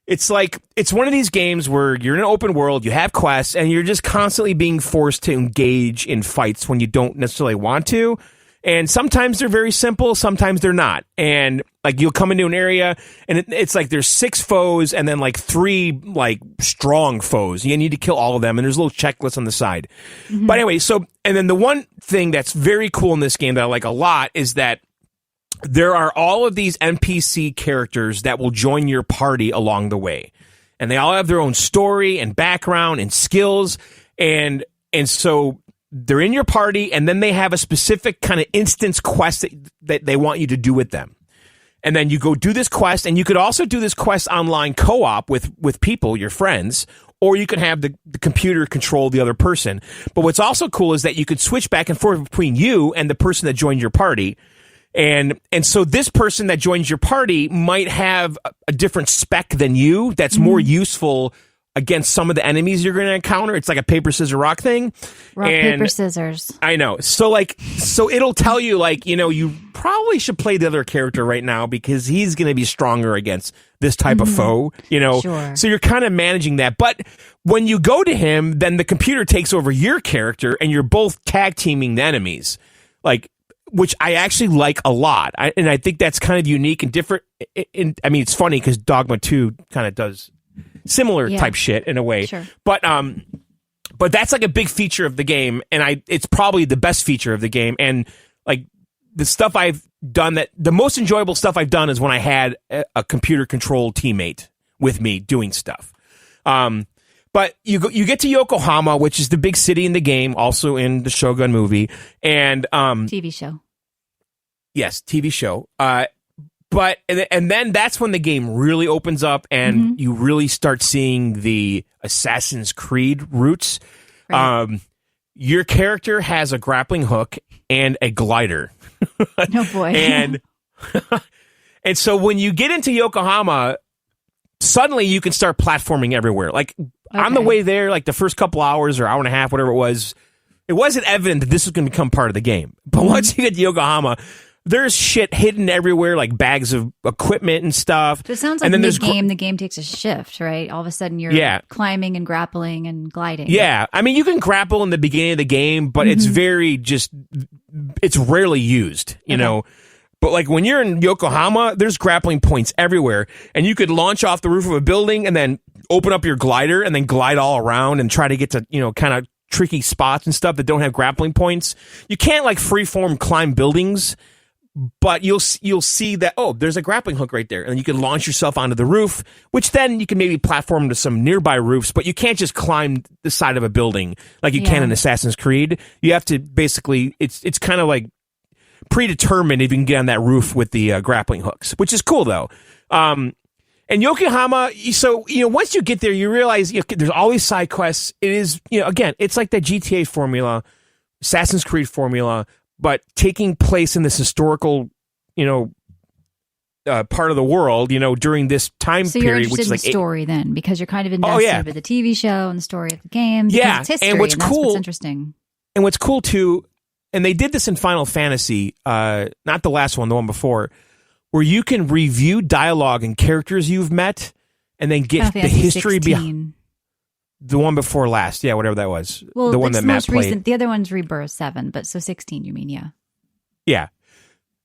it's like, it's one of these games where you're in an open world, you have quests, and you're just constantly being forced to engage in fights when you don't necessarily want to. And sometimes they're very simple, sometimes they're not. And like, you'll come into an area and it's like there's 6 foes and then like 3 like strong foes. You need to kill all of them, and there's a little checklist on the side. But anyway, and then the one thing that's very cool in this game that I like a lot is that there are all of these NPC characters that will join your party along the way. And they all have their own story and background and skills. And so they're in your party, and then they have a specific kind of instance quest that they want you to do with them. And then you go do this quest, and you could also do this quest online co-op with people, your friends, or you could have the computer control the other person. But what's also cool is that you could switch back and forth between you and the person that joined your party. And so this person that joins your party might have a different spec than you that's more useful against some of the enemies you're going to encounter. It's like a paper, scissors, rock thing. Paper, scissors. I know. So it'll tell you, like, you probably should play the other character right now because he's going to be stronger against this type of foe, Sure. So you're kind of managing that. But when you go to him, then the computer takes over your character, and you're both tag teaming the enemies, like, which I actually like a lot. And I think that's kind of unique and different. I mean, it's funny because Dogma 2 kind of does similar type shit in a way. Sure. But that's like a big feature of the game, and it's probably the best feature of the game. And like, the stuff I've done, the most enjoyable stuff I've done is when I had a computer controlled teammate with me doing stuff. But you get to Yokohama, which is the big city in the game, also in the Shogun movie, and TV show. Yes, TV show. But then that's when the game really opens up, and you really start seeing the Assassin's Creed roots. Right. Your character has a grappling hook and a glider. Oh boy! And so when you get into Yokohama, suddenly you can start platforming everywhere. Like, on the way there, like the first couple hours or hour and a half, whatever it wasn't evident that this was going to become part of the game. But once you get to Yokohama, there's shit hidden everywhere, like bags of equipment and stuff. So it sounds like mid-game, the game takes a shift, right? All of a sudden you're climbing and grappling and gliding. Yeah. I mean, you can grapple in the beginning of the game, but it's it's rarely used, you know? But like, when you're in Yokohama, there's grappling points everywhere, and you could launch off the roof of a building and then open up your glider and then glide all around and try to get to, kind of tricky spots and stuff that don't have grappling points. You can't like freeform climb buildings, but you'll see that, oh, there's a grappling hook right there, and you can launch yourself onto the roof, which then you can maybe platform to some nearby roofs, but you can't just climb the side of a building like you can in Assassin's Creed. You have to basically, it's kind of like predetermined if you can get on that roof with the grappling hooks, which is cool though. And Yokohama, so, once you get there, you realize there's always side quests. It is, again, it's like the GTA formula, Assassin's Creed formula, but taking place in this historical, part of the world, during this time so you're period, interested which is in like the story then, because you're kind of invested with the TV show and the story of the game. Yeah, it's history, and what's that's cool, what's interesting. And what's cool too, and they did this in Final Fantasy, not the last one, the one before, where you can review dialogue and characters you've met, and then get the history behind. The one before last, yeah, whatever that was. Well, the one that Matt played. Recent, the other one's Rebirth 7, but so 16, you mean, yeah.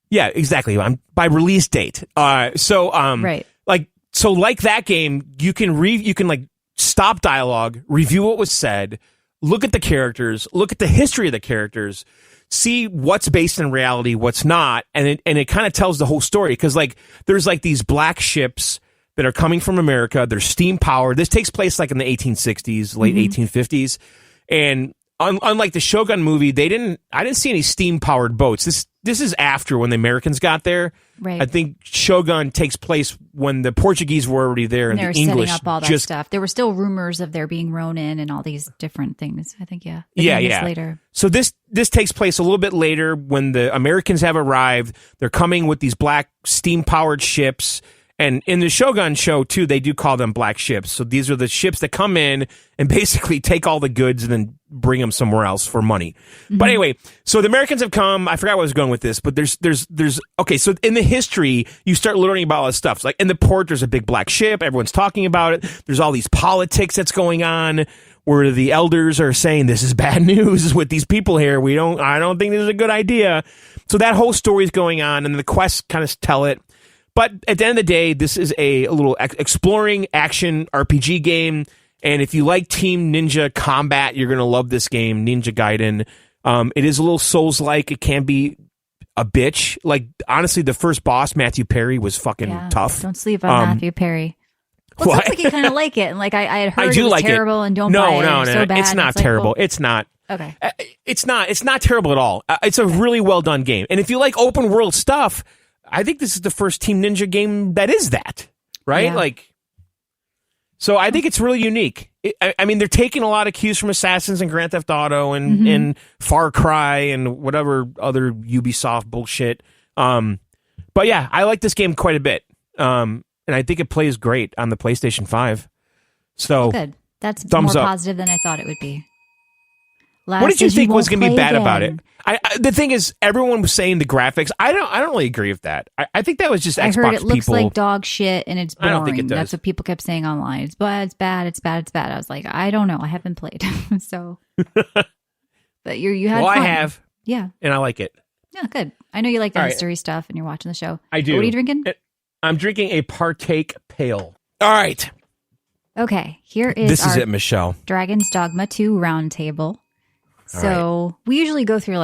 Yeah, exactly. By release date. Right. Like that game, you can like stop dialogue, review what was said, look at the characters, look at the history of the characters, see what's based in reality, what's not, and it kind of tells the whole story, because like there's like these black ships that are coming from America. They're steam powered. This takes place like in the 1860s, late 1850s. And unlike the Shogun movie, I didn't see any steam powered boats. This is after when the Americans got there. Right. I think Shogun takes place when the Portuguese were already there, and they were the English setting up all that stuff. There were still rumors of there being Ronin and all these different things. I think, later. So this takes place a little bit later when the Americans have arrived. They're coming with these black steam powered ships. And in the Shogun show, too, they do call them black ships. So these are the ships that come in and basically take all the goods and then bring them somewhere else for money. Mm-hmm. But anyway, so the Americans have come. I forgot where I was going with this, but there's okay, so in the history, you start learning about all this stuff. So like in the port, there's a big black ship. Everyone's talking about it. There's all these politics that's going on where the elders are saying this is bad news with these people here. I don't think this is a good idea. So that whole story is going on, and the quests kind of tell it. But at the end of the day, this is a little exploring action RPG game. And if you like Team Ninja combat, you're going to love this game, Ninja Gaiden. It is a little Souls-like. It can be a bitch. Like, honestly, the first boss, Matthew Perry, was fucking tough. Don't sleep on Matthew Perry. Well, it sounds like you kind of like it. And like I had heard it was terrible and don't buy it. No. So bad. It's not terrible. It's not. Okay. It's not terrible at all. It's a really well done game. And if you like open world stuff, I think this is the first Team Ninja game that is that, right? Yeah. So I think it's really unique. I mean, they're taking a lot of cues from Assassins and Grand Theft Auto and Far Cry and whatever other Ubisoft bullshit. But yeah, I like this game quite a bit. And I think it plays great on the PlayStation 5. So good. That's thumbs more up. positive than I thought it would be. What did you think was going to be bad about it? The thing is, everyone was saying the graphics. I don't really agree with that. I think that was just Xbox people. I heard it looks like dog shit and it's boring. I don't think it does. That's what people kept saying online. It's bad. It's bad. I was like, I don't know. I haven't played. So, but you had. Well, fun. I have. Yeah, and I like it. Yeah, good. I know you like the history stuff, and you're watching the show. I do. What are you drinking? I'm drinking a Partake Pale. All right. Okay, here is this is it, Michelle. Dragon's Dogma 2 roundtable. So we usually go through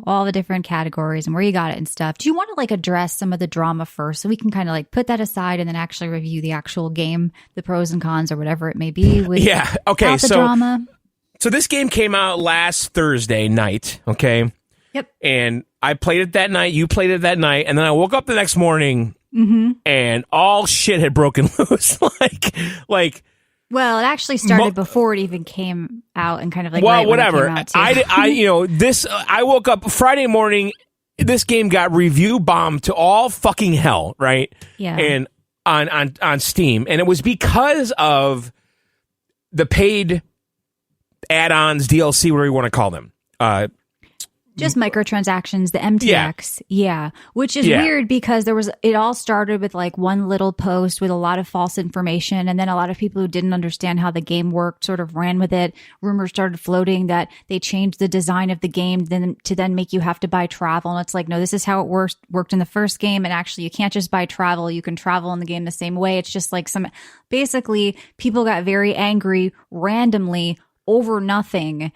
all the different categories and where you got it and stuff. Do you want to address some of the drama first so we can kind of put that aside and then actually review the actual game, the pros and cons or whatever it may be with okay, the drama? So this game came out last Thursday night, okay? Yep. And I played it that night, you played it that night, and then I woke up the next morning and all shit had broken loose. Well, it actually started before it even came out and kind of whatever. When it came out too. I woke up Friday morning. This game got review bombed to all fucking hell, right? Yeah. And on Steam, and it was because of the paid add-ons, DLC, whatever you want to call them. Just microtransactions, the MTX, which is weird because it all started with one little post with a lot of false information, and then a lot of people who didn't understand how the game worked sort of ran with it. Rumors started floating that they changed the design of the game to then make you have to buy travel, and it's no, this is how it worked in the first game, and actually you can't just buy travel, you can travel in the game the same way. It's just basically people got very angry randomly over nothing.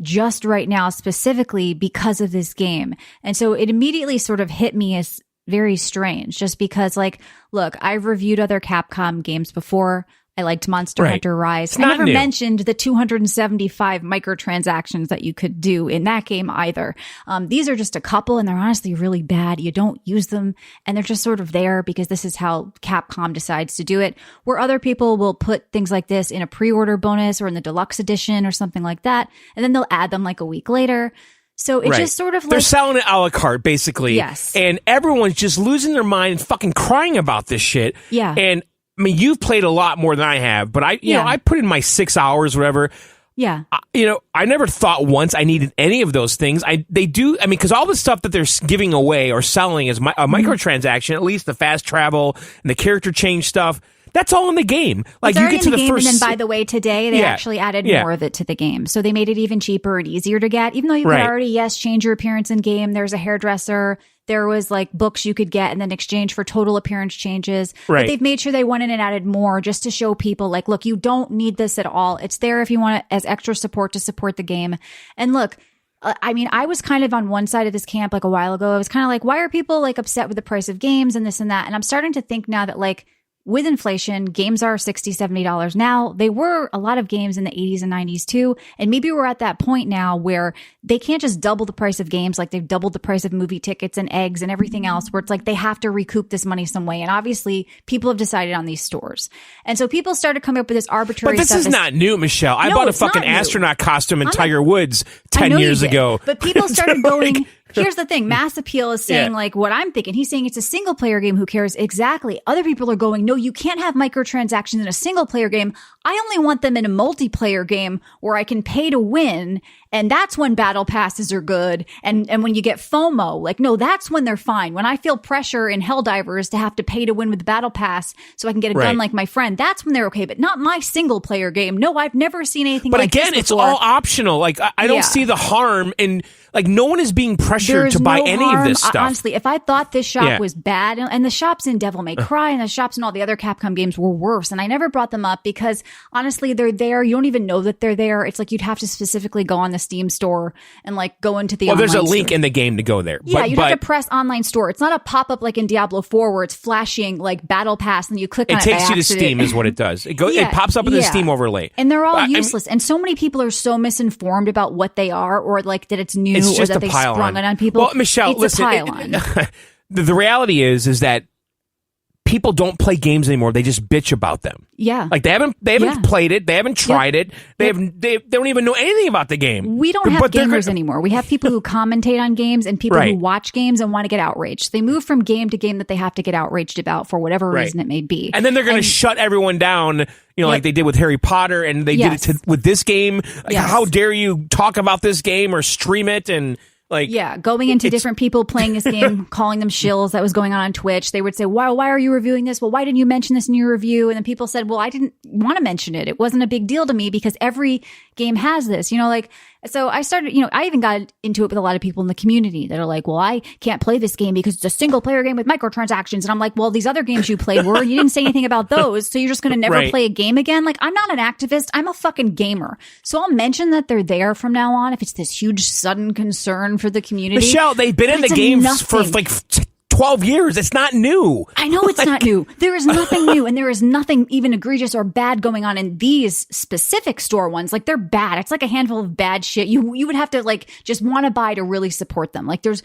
just right now, specifically because of this game. And so it immediately sort of hit me as very strange, just because, like, look, I've reviewed other Capcom games before. I liked Monster Hunter Rise. I never mentioned the 275 microtransactions that you could do in that game either. These are just a couple, and they're honestly really bad. You don't use them, and they're just sort of there because this is how Capcom decides to do it, where other people will put things like this in a pre-order bonus or in the deluxe edition or something like that, and then they'll add them like a week later. So it just sort of like... They're selling it a la carte, basically. Yes. And everyone's just losing their mind and fucking crying about this shit. Yeah. And I mean, you've played a lot more than I have, but I put in my 6 hours, whatever. Yeah. I never thought once I needed any of those things. Because all the stuff that they're giving away or selling is a microtransaction, at least the fast travel and the character change stuff. That's all in the game. Like, you get to the game, first, and then by the way, today they actually added more of it to the game, so they made it even cheaper and easier to get. Even though you could already change your appearance in game. There's a hairdresser. There was like books you could get and then exchange for total appearance changes. But they've made sure they went in and added more just to show people, like, look, you don't need this at all. It's there if you want it as extra support to support the game. And look, I mean, I was kind of on one side of this camp like a while ago. I was kind of like, why are people like upset with the price of games and this and that? And I'm starting to think now that, like, with inflation, games are $60, $70 now. They were a lot of games in the 80s and 90s too. And maybe we're at that point now where they can't just double the price of games like they've doubled the price of movie tickets and eggs and everything else, where it's like they have to recoup this money some way. And obviously, people have decided on these stores. And so people started coming up with this arbitrary stuff. But this is not new, Michelle. I bought a fucking astronaut costume in Tiger Woods 10 years ago. But people started going... Here's the thing. Mass Appeal is saying like what I'm thinking. He's saying it's a single player game. Who cares? Exactly. Other people are going, no, you can't have microtransactions in a single player game. I only want them in a multiplayer game where I can pay to win. And that's when battle passes are good. And when you get FOMO, like, no, that's when they're fine. When I feel pressure in Helldivers to have to pay to win with the battle pass so I can get a gun like my friend, that's when they're okay. But not my single player game. No, I've never seen anything like this before. But again, it's all optional. Like, I don't see the harm in, like, no one is being pressured to buy any of this stuff. Honestly, if I thought this shop was bad, and the shops in Devil May Cry and the shops in all the other Capcom games were worse, and I never brought them up because honestly, they're there. You don't even know that they're there. It's like you'd have to specifically go on the Steam store and like go into the online there's a store. Link in the game to go there. Yeah, you'd have to press online store. It's not a pop-up like in Diablo 4 where it's flashing like battle pass and you click on it. It takes you to Steam is what it does. It pops up in the Steam overlay. And they're all useless. And so many people are so misinformed about what they are, or like that it's new, or that they sprung it on people. Well, Michelle, listen, the reality is that people don't play games anymore. They just bitch about them. Yeah. Like they haven't played it. They haven't tried it. They don't even know anything about the game. We don't have gamers anymore. We have people who commentate on games and people who watch games and want to get outraged. They move from game to game that they have to get outraged about for whatever reason it may be. And then they're going to shut everyone down, like they did with Harry Potter, and they did it with this game. Like, how dare you talk about this game or stream it? And like, going into different people playing this game, calling them shills. That was going on Twitch. They would say, why are you reviewing this? Well, why didn't you mention this in your review? And then people said, well, I didn't want to mention it. It wasn't a big deal to me because every game has this, so I started, I even got into it with a lot of people in the community that are like, well, I can't play this game because it's a single player game with microtransactions. And I'm like, well, these other games you played you didn't say anything about those. So you're just going to never play a game again. Like, I'm not an activist. I'm a fucking gamer. So I'll mention that they're there from now on if it's this huge sudden concern for the community. Michelle, they've been in the games for like 12 years. It's not new. I know it's not new. There is nothing new, and there is nothing even egregious or bad going on in these specific store ones. Like, they're bad. It's like a handful of bad shit. You would have to like just want to buy to really support them. Like, there's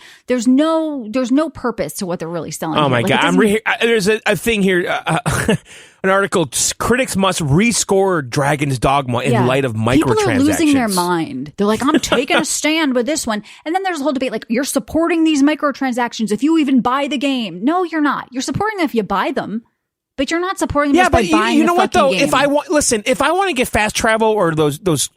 no purpose to what they're really selling. Oh my god! There's a thing here. An article: critics must rescore Dragon's Dogma in light of microtransactions. People are losing their mind. They're like, I'm taking a stand with this one. And then there's a whole debate like, you're supporting these microtransactions if you even buy the game. No, you're not. You're supporting them if you buy them, but you're not supporting them just by buying the fucking game. You know what though? If I want to get fast travel or those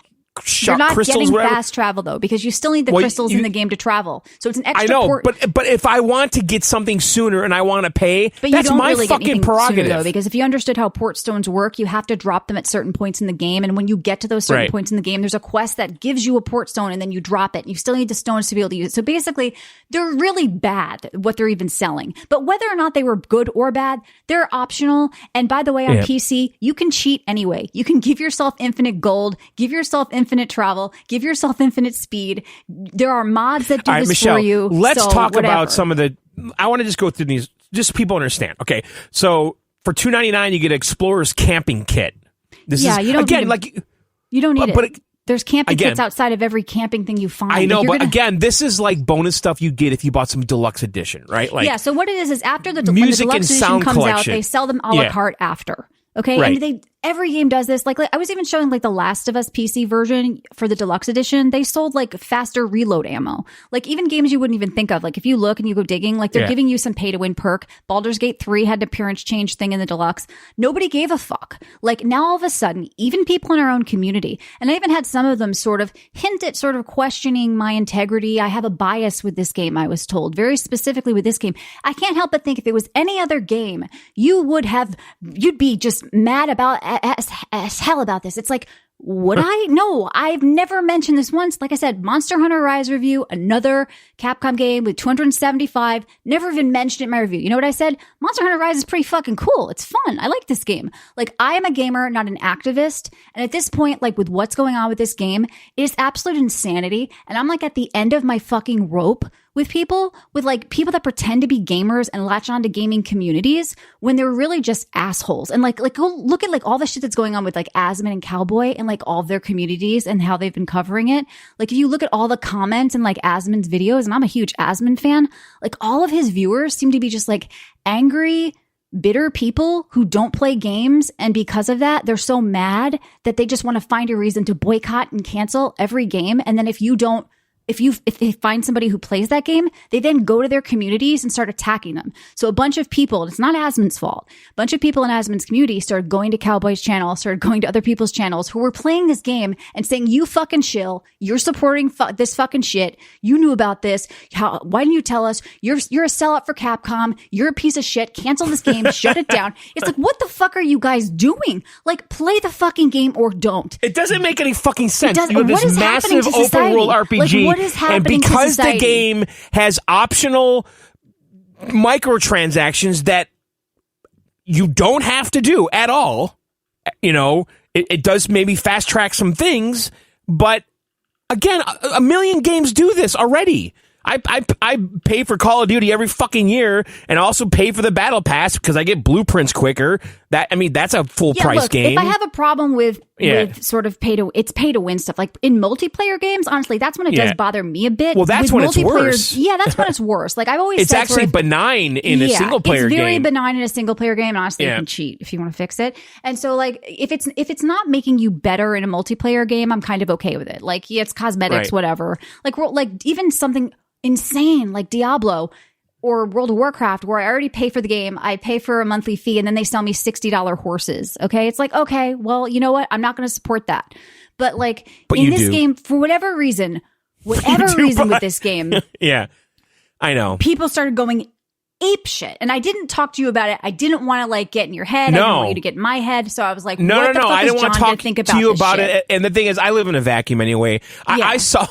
you're not crystals, getting whatever. fast travel though, because you still need the crystals in the game to travel. So it's an extra. I know, but if I want to get something sooner and I want to pay, but that's you don't my really fucking prerogative. Sooner, though, because if you understood how port stones work, you have to drop them at certain points in the game, and when you get to those certain points in the game, there's a quest that gives you a port stone, and then you drop it. And you still need the stones to be able to use it. So basically, they're really bad what they're even selling. But whether or not they were good or bad, they're optional. And by the way, on PC, you can cheat anyway. You can give yourself infinite gold, give yourself infinite travel. Give yourself infinite speed. There are mods that do this Michelle, for you. Let's so talk whatever. about some of the. I want to just go through these, just so people understand. Okay, so for $2.99, you get Explorer's Camping Kit. This is you don't again need like you don't need but it. There's camping kits outside of every camping thing you find. I know, but again, this is like bonus stuff you get if you bought some deluxe edition, right? Like, yeah. So what it is after when the music and deluxe edition sound comes collection. out, they sell them a la carte after. Okay, Right. and every game does this. Like I was even showing like the Last of Us PC version for the deluxe edition. They sold like faster reload ammo. Like even games you wouldn't even think of. Like if you look and you go digging, like they're giving you some pay to win perk. Baldur's Gate 3 had an appearance change thing in the deluxe. Nobody gave a fuck. Like now all of a sudden, even people in our own community, and I even had some of them sort of hint at sort of questioning my integrity. I have a bias with this game, I was told, very specifically with this game. I can't help but think if it was any other game, you'd be just mad about as hell about this. It's like, would I? No, I've never mentioned this once. Like I said, Monster Hunter Rise review, another Capcom game with 275. Never even mentioned it in my review. You know what I said? Monster Hunter Rise is pretty fucking cool. It's fun. I like this game. Like I am a gamer, not an activist. And at this point, like with what's going on with this game, it is absolute insanity. And I'm like at the end of my fucking rope with people that pretend to be gamers and latch on to gaming communities when they're really just assholes. And like go look at like all the shit that's going on with like Asmon and Cowboy and like all of their communities and how they've been covering it. Like if you look at all the comments and like Asmon's videos, and I'm a huge Asmon fan, like all of his viewers seem to be just like angry, bitter people who don't play games. And because of that, they're so mad that they just want to find a reason to boycott and cancel every game. And then if they find somebody who plays that game, they then go to their communities and start attacking them. So a bunch of people, it's not Asmon's fault, a bunch of people in Asmon's community started going to Cowboy's channel, started going to other people's channels who were playing this game and saying, you fucking shill, you're supporting this fucking shit. You knew about this. Why didn't you tell us? You're a sellout for Capcom. You're a piece of shit. Cancel this game. Shut it down. It's like, what the fuck are you guys doing? Like, play the fucking game or don't. It doesn't make any fucking sense. You have this massive open world RPG. Like, what is happening and because to society? The game has optional microtransactions that you don't have to do at all, you know, it does maybe fast track some things, but again, a million games do this already. I pay for Call of Duty every fucking year and also pay for the Battle Pass because I get blueprints quicker. That's a full price game. If I have a problem with sort of pay to win stuff, like in multiplayer games, honestly, that's when it does bother me a bit. Well, that's when it's worse. Yeah, that's when it's worse. Like I've always it's said actually benign in a single player game. It's very benign in a single player game. And honestly, you can cheat if you want to fix it. And so like if it's not making you better in a multiplayer game, I'm kind of okay with it. Like it's cosmetics, whatever. Like even something insane like Diablo or World of Warcraft, where I already pay for the game, I pay for a monthly fee, and then they sell me $60 horses. Okay, it's like, okay, well, you know what? I'm not going to support that. But like in this game, for whatever reason with this game, yeah, I know people started going ape shit, and I didn't talk to you about it. I didn't want to like get in your head. I didn't want you to get in my head. So I was like, no. I didn't want to talk to you about it. And the thing is, I live in a vacuum anyway. I saw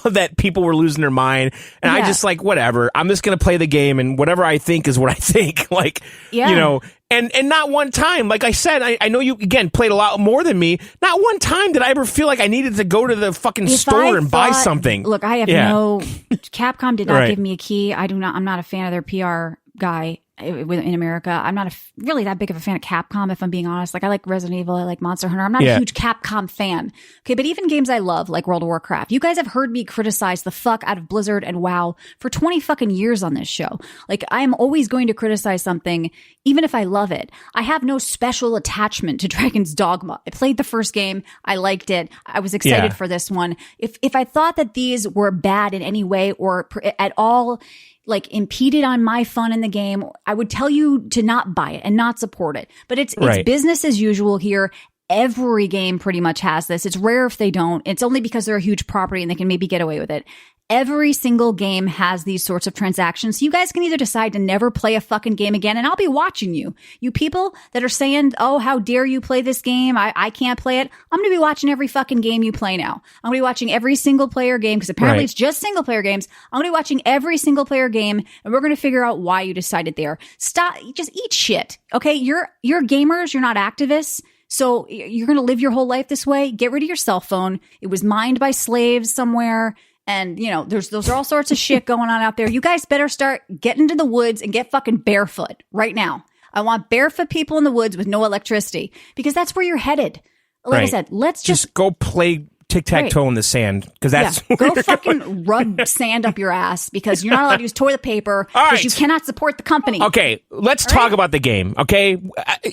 that people were losing their mind, and I just like, whatever. I'm just going to play the game, and whatever I think is what I think. Like, you know, and not one time, like I said, I know you, again, played a lot more than me. Not one time did I ever feel like I needed to go to the fucking store and buy something. Look, I have Capcom did not give me a key. I'm not a fan of their PR guy in America. I'm not really that big of a fan of Capcom, if I'm being honest. Like I like Resident Evil, I like Monster Hunter. I'm not a huge Capcom fan. Okay, but even games I love, like World of Warcraft, you guys have heard me criticize the fuck out of Blizzard and WoW for 20 fucking years on this show. Like I am always going to criticize something, even if I love it. I have no special attachment to Dragon's Dogma. I played the first game. I liked it. I was excited for this one. If I thought that these were bad in any way or at all like impeded on my fun in the game, I would tell you to not buy it and not support it. But it's business as usual here. Every game pretty much has this. It's rare if they don't. It's only because they're a huge property and they can maybe get away with it. Every single game has these sorts of transactions. So you guys can either decide to never play a fucking game again, and I'll be watching you. You people that are saying, oh, how dare you play this game? I can't play it. I'm going to be watching every fucking game you play now. I'm going to be watching every single player game, because apparently it's just single player games. I'm going to be watching every single player game, and we're going to figure out why you decided there. Stop. Just eat shit. Okay. You're gamers. You're not activists. So you're going to live your whole life this way? Get rid of your cell phone. It was mined by slaves somewhere. And, you know, those are all sorts of shit going on out there. You guys better start getting into the woods and get fucking barefoot right now. I want barefoot people in the woods with no electricity because that's where you're headed. Like I said, let's just go play tic-tac-toe in the sand because that's go fucking rub sand up your ass because you're not allowed to use toilet paper because you cannot support the company. Okay, let's talk about the game. Okay,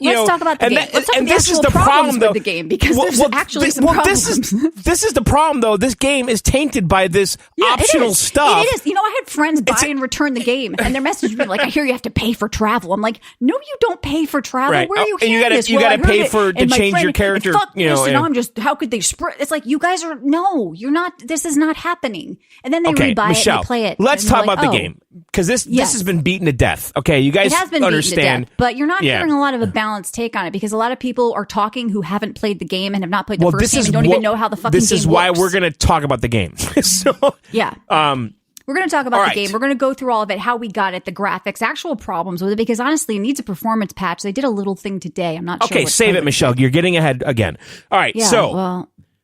let's talk about the game. Let's talk about the actual problems with the game because there's actually some problems. This is the problem though. This game is tainted by this optional stuff. It is. You know, I had friends buy and return the game, and their message me like, "I hear you have to pay for travel." I'm like, "No, you don't pay for travel. Right. Where are you and hearing this?" You got to pay to change your character. You know, and I'm just, how could they spread? It's like you guys are you're not. This is not happening. And then they rebuy Michelle, it and they play it. Let's talk about the game because this has been beaten to death. Okay, you guys understand, but you're not hearing a lot of a balanced take on it because a lot of people are talking who haven't played the game and have not played the first game and don't even know how the fucking game works. This is why we're going to talk about the game. So we're going to talk about the game. We're going to go through all of it, how we got it, the graphics, actual problems with it, because honestly, it needs a performance patch. They did a little thing today. I'm not sure. Okay, save it, Michelle. You're getting ahead again. All right,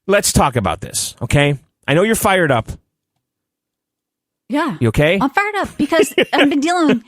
let's talk about this, okay? I know you're fired up. Yeah. You okay? I'm fired up because I've been dealing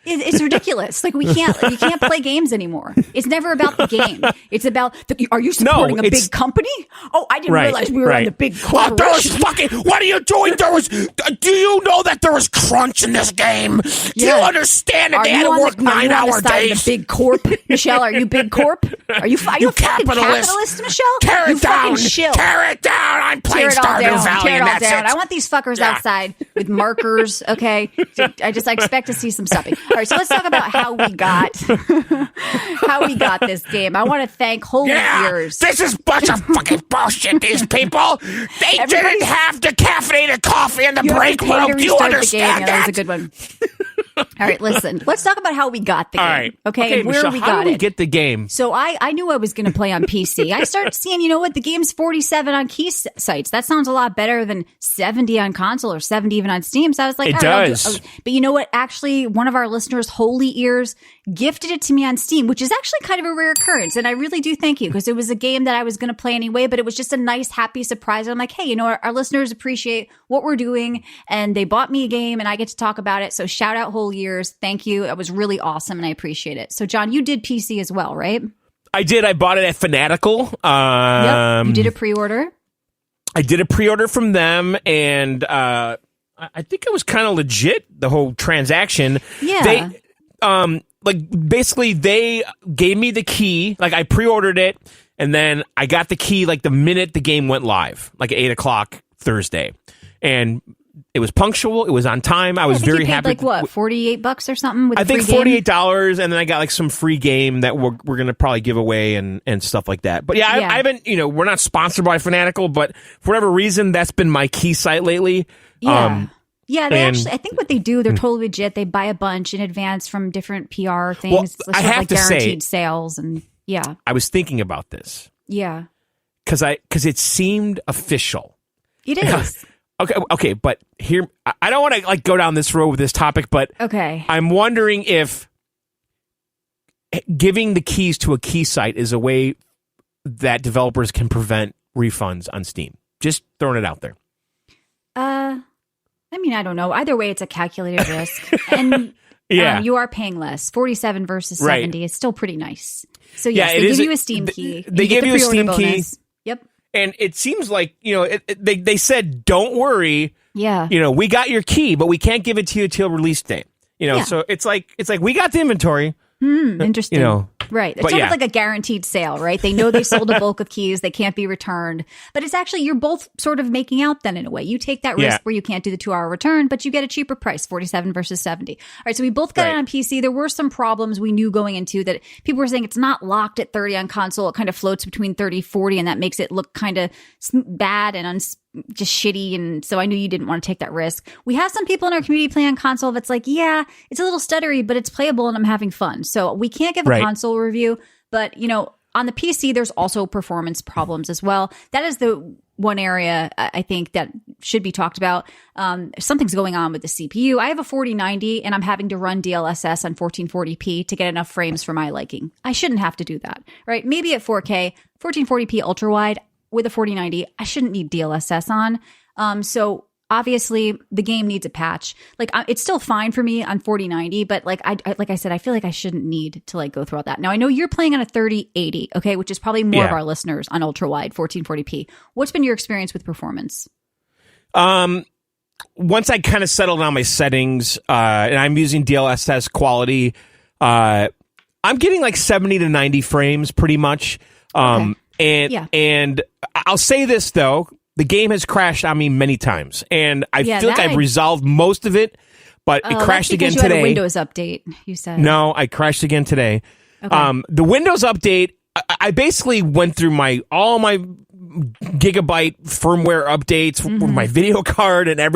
it's ridiculous. Like you can't play games anymore. It's never about the game. It's about are you supporting a big company? Oh, I didn't realize we were on the big corporation. What are you doing? Do you know that there was crunch in this game? Do you understand that they had to work 9-hour days? The big corp, Michelle. Are you big corp? Are you a capitalist, Michelle? Tear it down. Tear it down. I'm playing Stardew Valley, and that's it. I want these fuckers outside with markers. Okay, I expect to see some stuffing. All right, so let's talk about how we got this game. I want to thank Holy Ears. This is a bunch of fucking bullshit. These people, they didn't have decaffeinated coffee in the break room. Do you understand that? That was a good one. All right, listen. Let's talk about how we got the game. All right. Okay, and where Michelle, we got how did we get the game? So I knew I was going to play on PC. I started seeing, you know what, the game's 47 on key sites. That sounds a lot better than 70 on console or 70 even on Steam. So I was like, it does. But you know what? Actually, one of our listeners, Holy Ears, gifted it to me on Steam, which is actually kind of a rare occurrence. And I really do thank you because it was a game that I was going to play anyway, but it was just a nice, happy surprise. And I'm like, hey, you know, our listeners appreciate what we're doing and they bought me a game and I get to talk about it. So shout out Holy Ears. Thank you. It was really awesome and I appreciate it. So John, you did PC as well, right? I did. I bought it at Fanatical. Yep. You did a pre-order? I did a pre-order from them and I think it was kind of legit, the whole transaction. Yeah. Basically they gave me the key. Like I pre-ordered it and then I got the key like the minute the game went live, like at 8:00 Thursday. And it was punctual. It was on time. I was very happy. Like what, $48 or something? With I think $48, and then I got like some free game that we're going to probably give away and stuff like that. But I haven't. You know, we're not sponsored by Fanatical, but for whatever reason, that's been my key site lately. Yeah. They actually, I think what they do, they're totally legit. They buy a bunch in advance from different PR things. Well, I have to guaranteed sales and I was thinking about this. Yeah. Because it seemed official. It is. Okay, but here I don't want to like go down this road with this topic, but I'm wondering if giving the keys to a key site is a way that developers can prevent refunds on Steam. Just throwing it out there. I mean, I don't know. Either way, it's a calculated risk, and you are paying less. 47 versus 70 is still pretty nice. So yes, they give you a Steam key. They give you a Steam key. Yep. And it seems like, you know, they said, don't worry. Yeah. You know, we got your key, but we can't give it to you till release date. You know, so it's like we got the inventory. Interesting. You know, right. It's sort of like a guaranteed sale, right? They know they sold a bulk of keys. They can't be returned. But it's actually, you're both sort of making out then in a way. You take that risk where you can't do the 2-hour return, but you get a cheaper price, 47 versus 70. All right. So we both got it on PC. There were some problems we knew going into that. People were saying it's not locked at 30 on console. It kind of floats between 30, 40, and that makes it look kind of bad and just shitty. And so I knew you didn't want to take that risk. We have some people in our community playing on console that's like, yeah, it's a little stuttery, but it's playable and I'm having fun. So we can't give a console review, but you know, on the PC, there's also performance problems as well. That is the one area I think that should be talked about. Something's going on with the CPU. I have a 4090 and I'm having to run DLSS on 1440p to get enough frames for my liking. I shouldn't have to do that, right? Maybe at 4K, 1440p ultra wide with a 4090, I shouldn't need DLSS on. So obviously the game needs a patch. Like it's still fine for me on 4090, but like I said, I feel like I shouldn't need to like go through all that. Now I know you're playing on a 3080, okay, which is probably more of our listeners on ultra wide 1440p. What's been your experience with performance? Once I kind of settled on my settings, and I'm using DLSS quality, I'm getting like 70 to 90 frames pretty much. And I'll say this though. The game has crashed on me many times, and I feel like I've resolved most of it, but it crashed again today. You had a Windows update, you said. No, I crashed again today. Okay. The Windows update, I basically went through all my gigabyte firmware updates with my video card and I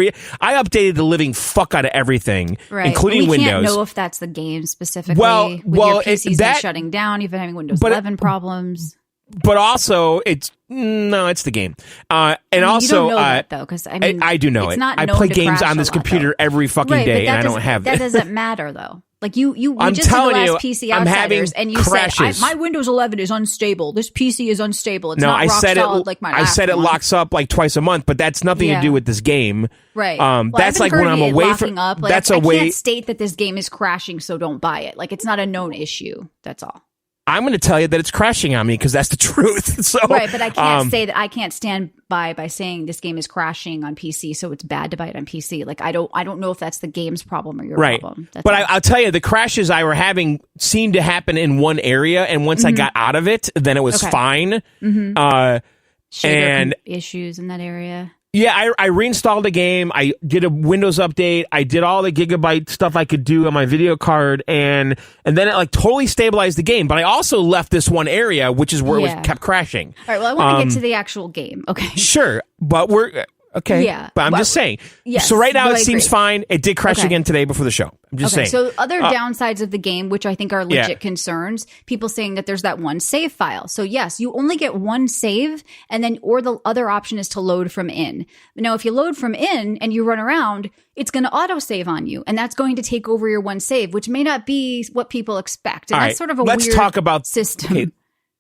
updated the living fuck out of everything, including Windows. We can't know if that's the game specifically. Well, your PC's been shutting down. You've been having Windows 11 problems. But also, it's the game. And also, you don't know that though, because I do know it. I play games on this computer every fucking day, and I don't have that. Doesn't matter though. Like we just did the last PC Outsiders, and you crashes. said my Windows 11 is unstable. This PC is unstable. It's not rock solid like my last I said it locks up like twice a month, but that's nothing to do with this game. Right. That's like when I'm away from. Like, that's I can't state that this game is crashing, so don't buy it. Like it's not a known issue. That's all. I'm going to tell you that it's crashing on me because that's the truth. So, right, but I can't say that. I can't stand by saying this game is crashing on PC, so it's bad to buy it on PC. Like I don't know if that's the game's problem or your problem. That's but I'll tell you, the crashes I were having seemed to happen in one area, and once I got out of it, then it was fine. And issues in that area. Yeah, I reinstalled the game. I did a Windows update. I did all the gigabyte stuff I could do on my video card, and then it like totally stabilized the game. But I also left this one area, which is where it was kept crashing. All right, well, I want to get to the actual game. Okay. Sure, but we're... Okay. Yeah. But I'm just saying. Yes, so right now it seems fine. It did crash again today before the show. I'm just saying. So other downsides of the game, which I think are legit concerns, people saying that there's that one save file. So yes, you only get one save, and then or the other option is to load from in. Now, if you load from in and you run around, it's going to auto save on you, and that's going to take over your one save, which may not be what people expect. And that's sort of a weird talk about system. Okay.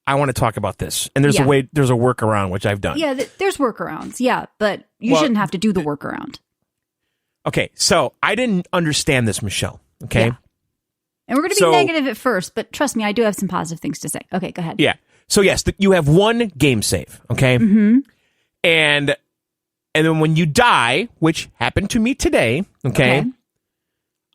I want to talk about this, and there's a workaround which I've done. Yeah, there's workarounds. But you shouldn't have to do the workaround. Okay, so I didn't understand this, Michelle. Okay, and we're going to be negative at first, but trust me, I do have some positive things to say. Okay, go ahead. Yeah. So yes, you have one game save. Okay, and then when you die, which happened to me today. Okay.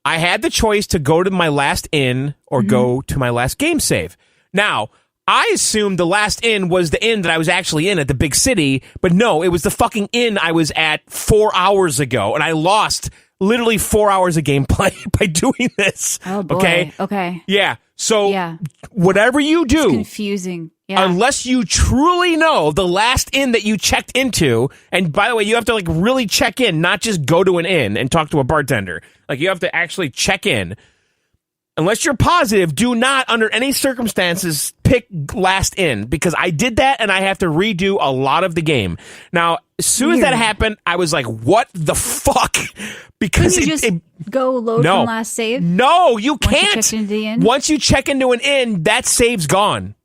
I had the choice to go to my last inn or go to my last game save. Now, I assumed the last inn was the inn that I was actually in at the big city, but no, it was the fucking inn I was at 4 hours ago, and I lost literally 4 hours of gameplay by doing this. Oh boy. Okay. Yeah. So whatever you do, it's confusing. Yeah. Unless you truly know the last inn that you checked into, and by the way, you have to like really check in, not just go to an inn and talk to a bartender. Like you have to actually check in. Unless you're positive, do not, under any circumstances, pick last in, because I did that and I have to redo a lot of the game. Now, as soon as that happened, I was like, what the fuck? Because you just go load from last save? No, you can't. Once you check into the inn? Once you check into an inn, that save's gone.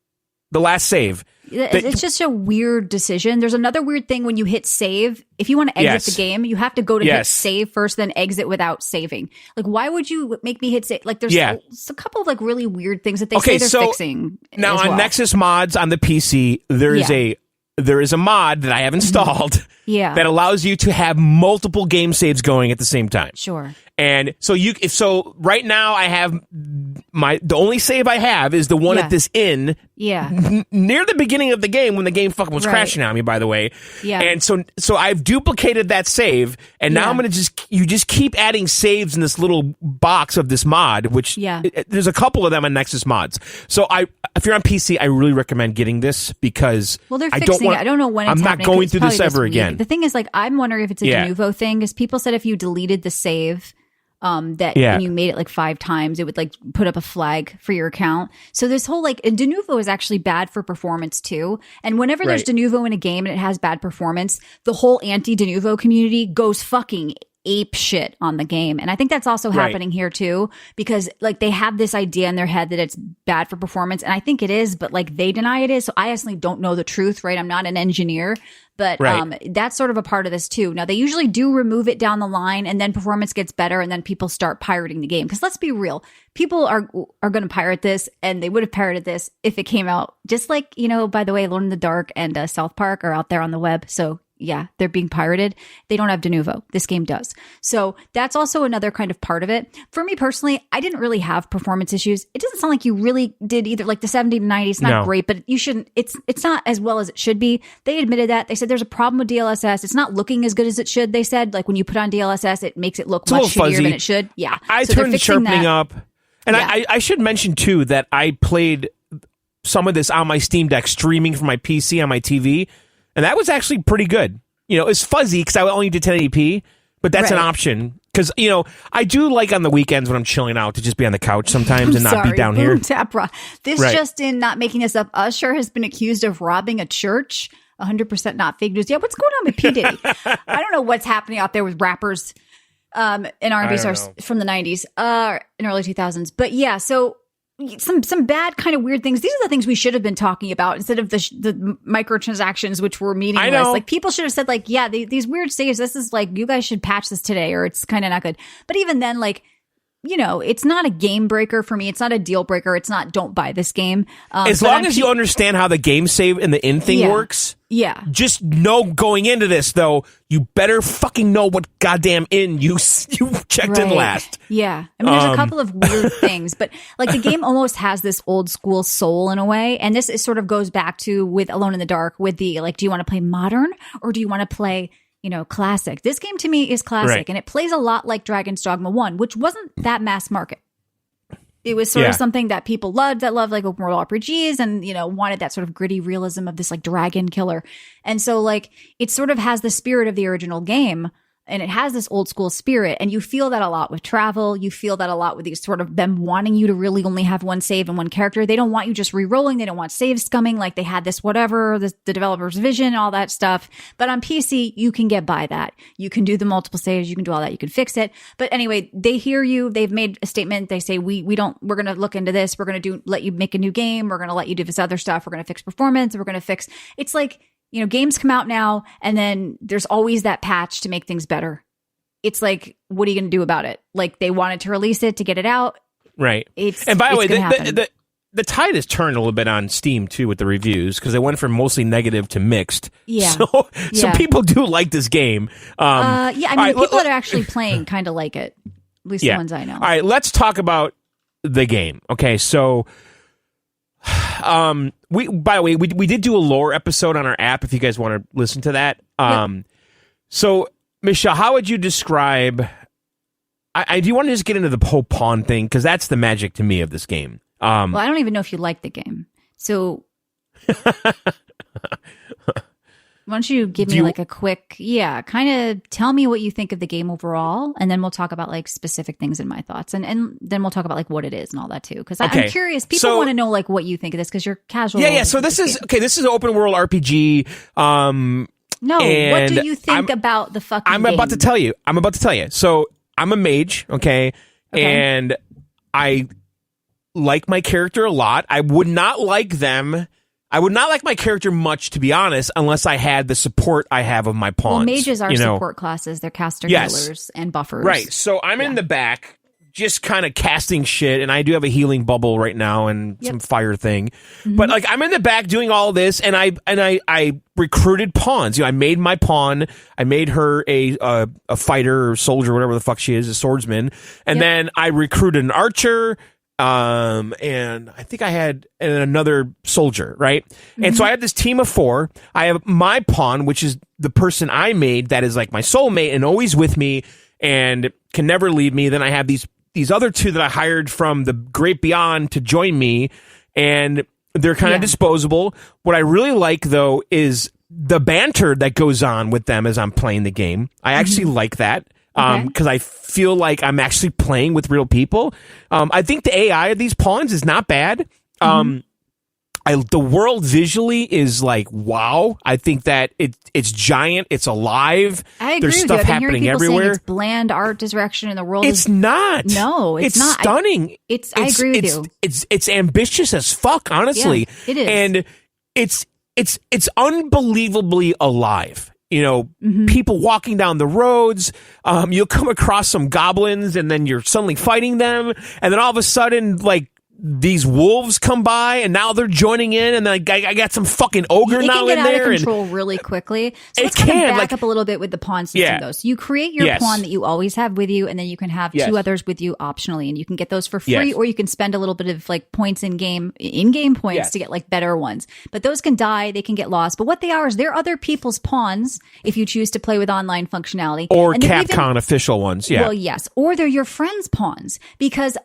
The last save. It's just a weird decision. There's another weird thing when you hit save. If you want to exit the game, you have to go to hit save first, then exit without saving. Like, why would you make me hit save? Like, there's a couple of like really weird things that they say they're fixing. Now on Nexus Mods on the PC, there is a mod that I have installed that allows you to have multiple game saves going at the same time. Sure. And so right now I have the only save I have is the one at this inn. Yeah. Near the beginning of the game when the game fucking was crashing on me, by the way. Yeah. And so I've duplicated that save, and now I'm going to you just keep adding saves in this little box of this mod, which there's a couple of them on Nexus Mods. So if you're on PC, I really recommend getting this because they're fixing it. I don't know when it's happening. I'm not going through this ever again. The thing is, like, I'm wondering if it's a de novo thing, because people said if you deleted the save that when you made it like 5 times, it would like put up a flag for your account. So this whole like de novo is actually bad for performance too. And whenever there's de novo in a game and it has bad performance, the whole anti de novo community goes fucking ape shit on the game. And I think that's also happening here too, because like they have this idea in their head that it's bad for performance. And I think it is, but like they deny it is. So I honestly don't know the truth, right? I'm not an engineer, but that's sort of a part of this too. Now they usually do remove it down the line and then performance gets better and then people start pirating the game. Because let's be real, people are going to pirate this, and they would have pirated this if it came out. Just like, you know, by the way, Alone in the Dark and South Park are out there on the web. So yeah, they're being pirated. They don't have de novo. This game does. So that's also another kind of part of it. For me personally, I didn't really have performance issues. It doesn't sound like you really did either. Like the 70 to 90, it's not great, but you shouldn't, it's not as well as it should be. They admitted that. They said there's a problem with DLSS. It's not looking as good as it should. They said like when you put on DLSS, it makes it look much shittier than it should. Yeah. I turned the sharpening up. And I should mention too that I played some of this on my Steam Deck streaming from my PC on my TV. And that was actually pretty good. You know, it's fuzzy because I only did 1080p, but that's an option. Because, you know, I do like on the weekends when I'm chilling out to just be on the couch sometimes and not be down here. This just in, not making this up, Usher has been accused of robbing a church. 100% not fake news. Yeah, what's going on with P. Diddy? I don't know what's happening out there with rappers and R&B stars from the 90s and early 2000s. But yeah, so some bad kind of weird things. These are the things we should have been talking about instead of the microtransactions, which were meaningless. Like people should have said like, yeah, these weird saves, this is like, you guys should patch this today or it's kind of not good. But even then, like, you know, it's not a game breaker for me. It's not a deal breaker. It's not don't buy this game. As long as you understand how the game save and the in thing works. Yeah. Just know going into this, though, you better fucking know what goddamn in you checked in last. Yeah. I mean, there's a couple of weird things, but like the game almost has this old school soul in a way. And this is sort of goes back to with Alone in the Dark with the like, do you want to play modern or do you want to play, you know, classic? This game to me is classic and it plays a lot like Dragon's Dogma 1, which wasn't that mass market. It was sort of something that people loved like open world RPGs and, you know, wanted that sort of gritty realism of this like dragon killer. And so like it sort of has the spirit of the original game. And it has this old school spirit. And you feel that a lot with travel. You feel that a lot with these sort of them wanting you to really only have one save and one character. They don't want you just re-rolling. They don't want saves scumming. Like they had this whatever, the developer's vision, all that stuff. But on PC, you can get by that. You can do the multiple saves. You can do all that. You can fix it. But anyway, they hear you. They've made a statement. They say, we're going to look into this. We're going to let you make a new game. We're going to let you do this other stuff. We're going to fix performance. We're going to fix, it's like, you know, games come out now and then there's always that patch to make things better. It's like, what are you going to do about it? Like they wanted to release it to get it out. Right. And by the way, the tide has turned a little bit on Steam too with the reviews because they went from mostly negative to mixed. Yeah. So people do like this game. I mean, people that are actually playing kind of like it. At least the ones I know. All right, let's talk about the game. Okay, so by the way, we did do a lore episode on our app if you guys want to listen to that. So Michelle, how would you describe do you want to just get into the whole pawn thing? Because that's the magic to me of this game. Well, I don't even know if you like the game. So why don't you give me like a quick, kind of tell me what you think of the game overall, and then we'll talk about like specific things in my thoughts, and then we'll talk about like what it is and all that too. Because I'm curious, people want to know like what you think of this because you're casual. Yeah. So this is This is an open world RPG. No, what do you think about the fucking game? I'm about to tell you. So I'm a mage, okay? And I like my character a lot. I would not like my character much, to be honest, unless I had the support I have of my pawns. Well, mages are support classes. They're caster healers and buffers. Right. So I'm in the back, just kind of casting shit, and I do have a healing bubble right now and some fire thing. Mm-hmm. But like I'm in the back doing all this, and I recruited pawns. You know, I made my pawn. I made her a fighter or soldier, whatever the fuck she is, a swordsman, and then I recruited an archer. And I think I had another soldier, right? Mm-hmm. And so I had this team of 4. I have my pawn, which is the person I made that is like my soulmate and always with me and can never leave me. Then I have these other 2 that I hired from the great beyond to join me, and they're kind of disposable. What I really like, though, is the banter that goes on with them as I'm playing the game. I actually like that. because I feel like I'm actually playing with real people. I think the AI of these pawns is not bad. The world visually is like, wow. I think that it's giant. It's alive. I agree There's with stuff you. I've been hearing happening people everywhere. saying it's bland art direction and the world It's not. No, it's not. Stunning. I agree with you. It's ambitious as fuck, honestly. Yeah, it is. And it's unbelievably alive. You know, people walking down the roads, you'll come across some goblins and then you're suddenly fighting them. And then all of a sudden, like, these wolves come by and now they're joining in, and then I got some fucking ogre now in there. It can get out of control really quickly. So let's kind of back up a little bit with the pawn system, though. So you create your pawn that you always have with you, and then you can have two others with you optionally, and you can get those for free, or you can spend a little bit of like points in-game points to get like better ones. But those can die, they can get lost. But what they are is they're other people's pawns if you choose to play with online functionality. Or Capcom official ones, Well, yes. Or they're your friends' pawns. Because,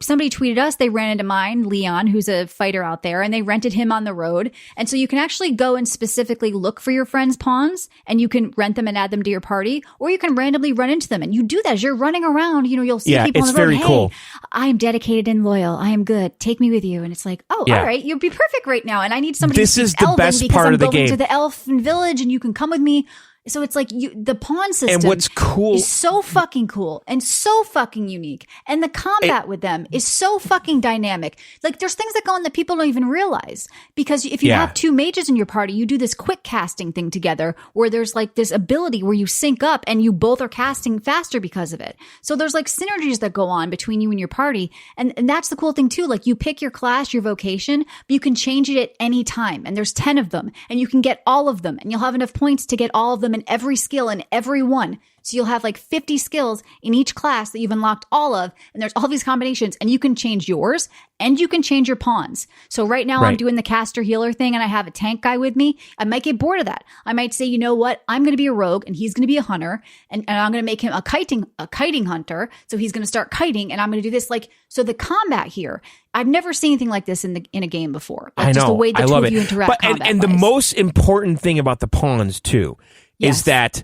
somebody tweeted us, they ran into mine, Leon, who's a fighter out there, and they rented him on the road. And so you can actually go and specifically look for your friends' pawns, and you can rent them and add them to your party, or you can randomly run into them. And you do that as you're running around. You'll see people on the road. Very cool. Hey, I am dedicated and loyal. I am good. Take me with you. And it's like, all right, you'd be perfect right now. And I need somebody this to is the best part of the game. to the elfin village, and you can come with me. So it's like the pawn system and what's cool is so fucking cool and so fucking unique. And the combat with them is so fucking dynamic. Like there's things that go on that people don't even realize. Because if you have two mages in your party, you do this quick casting thing together where there's like this ability where you sync up and you both are casting faster because of it. So there's like synergies that go on between you and your party. And that's the cool thing too. Like you pick your class, your vocation, but you can change it at any time. And there's 10 of them and you can get all of them and you'll have enough points to get all of them in every skill in every one. So you'll have like 50 skills in each class that you've unlocked all of, and there's all these combinations, and you can change yours and you can change your pawns. So right now I'm doing the caster healer thing and I have a tank guy with me. I might get bored of that. I might say, you know what? I'm going to be a rogue and he's going to be a hunter, and I'm going to make him a kiting hunter. So he's going to start kiting and I'm going to do this. Like, so the combat here, I've never seen anything like this in a game before. Like, I know. Just the way the two of you interact. But, and the most important thing about the pawns too is that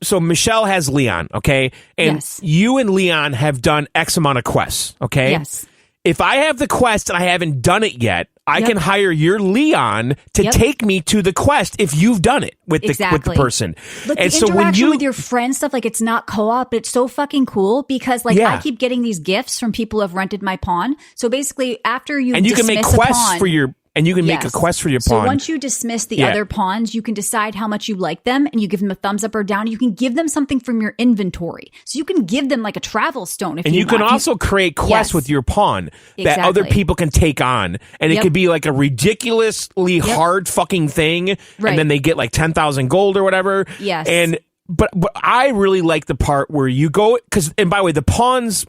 so Michelle has Leon, okay? And you and Leon have done X amount of quests, okay? Yes. If I have the quest and I haven't done it yet, I can hire your Leon to take me to the quest if you've done it with the person. Look, and the so interaction with your friends stuff, like it's not co-op, but it's so fucking cool because I keep getting these gifts from people who have rented my pawn. So basically after you can make quests for your and you can make a quest for your pawn. So once you dismiss the other pawns, you can decide how much you like them and you give them a thumbs up or down. You can give them something from your inventory. So you can give them like a travel stone if you want. And you can also create quests with your pawn that other people can take on. And it could be like a ridiculously hard fucking thing. Right. And then they get like 10,000 gold or whatever. Yes. But I really like the part where you go, and by the way, the pawns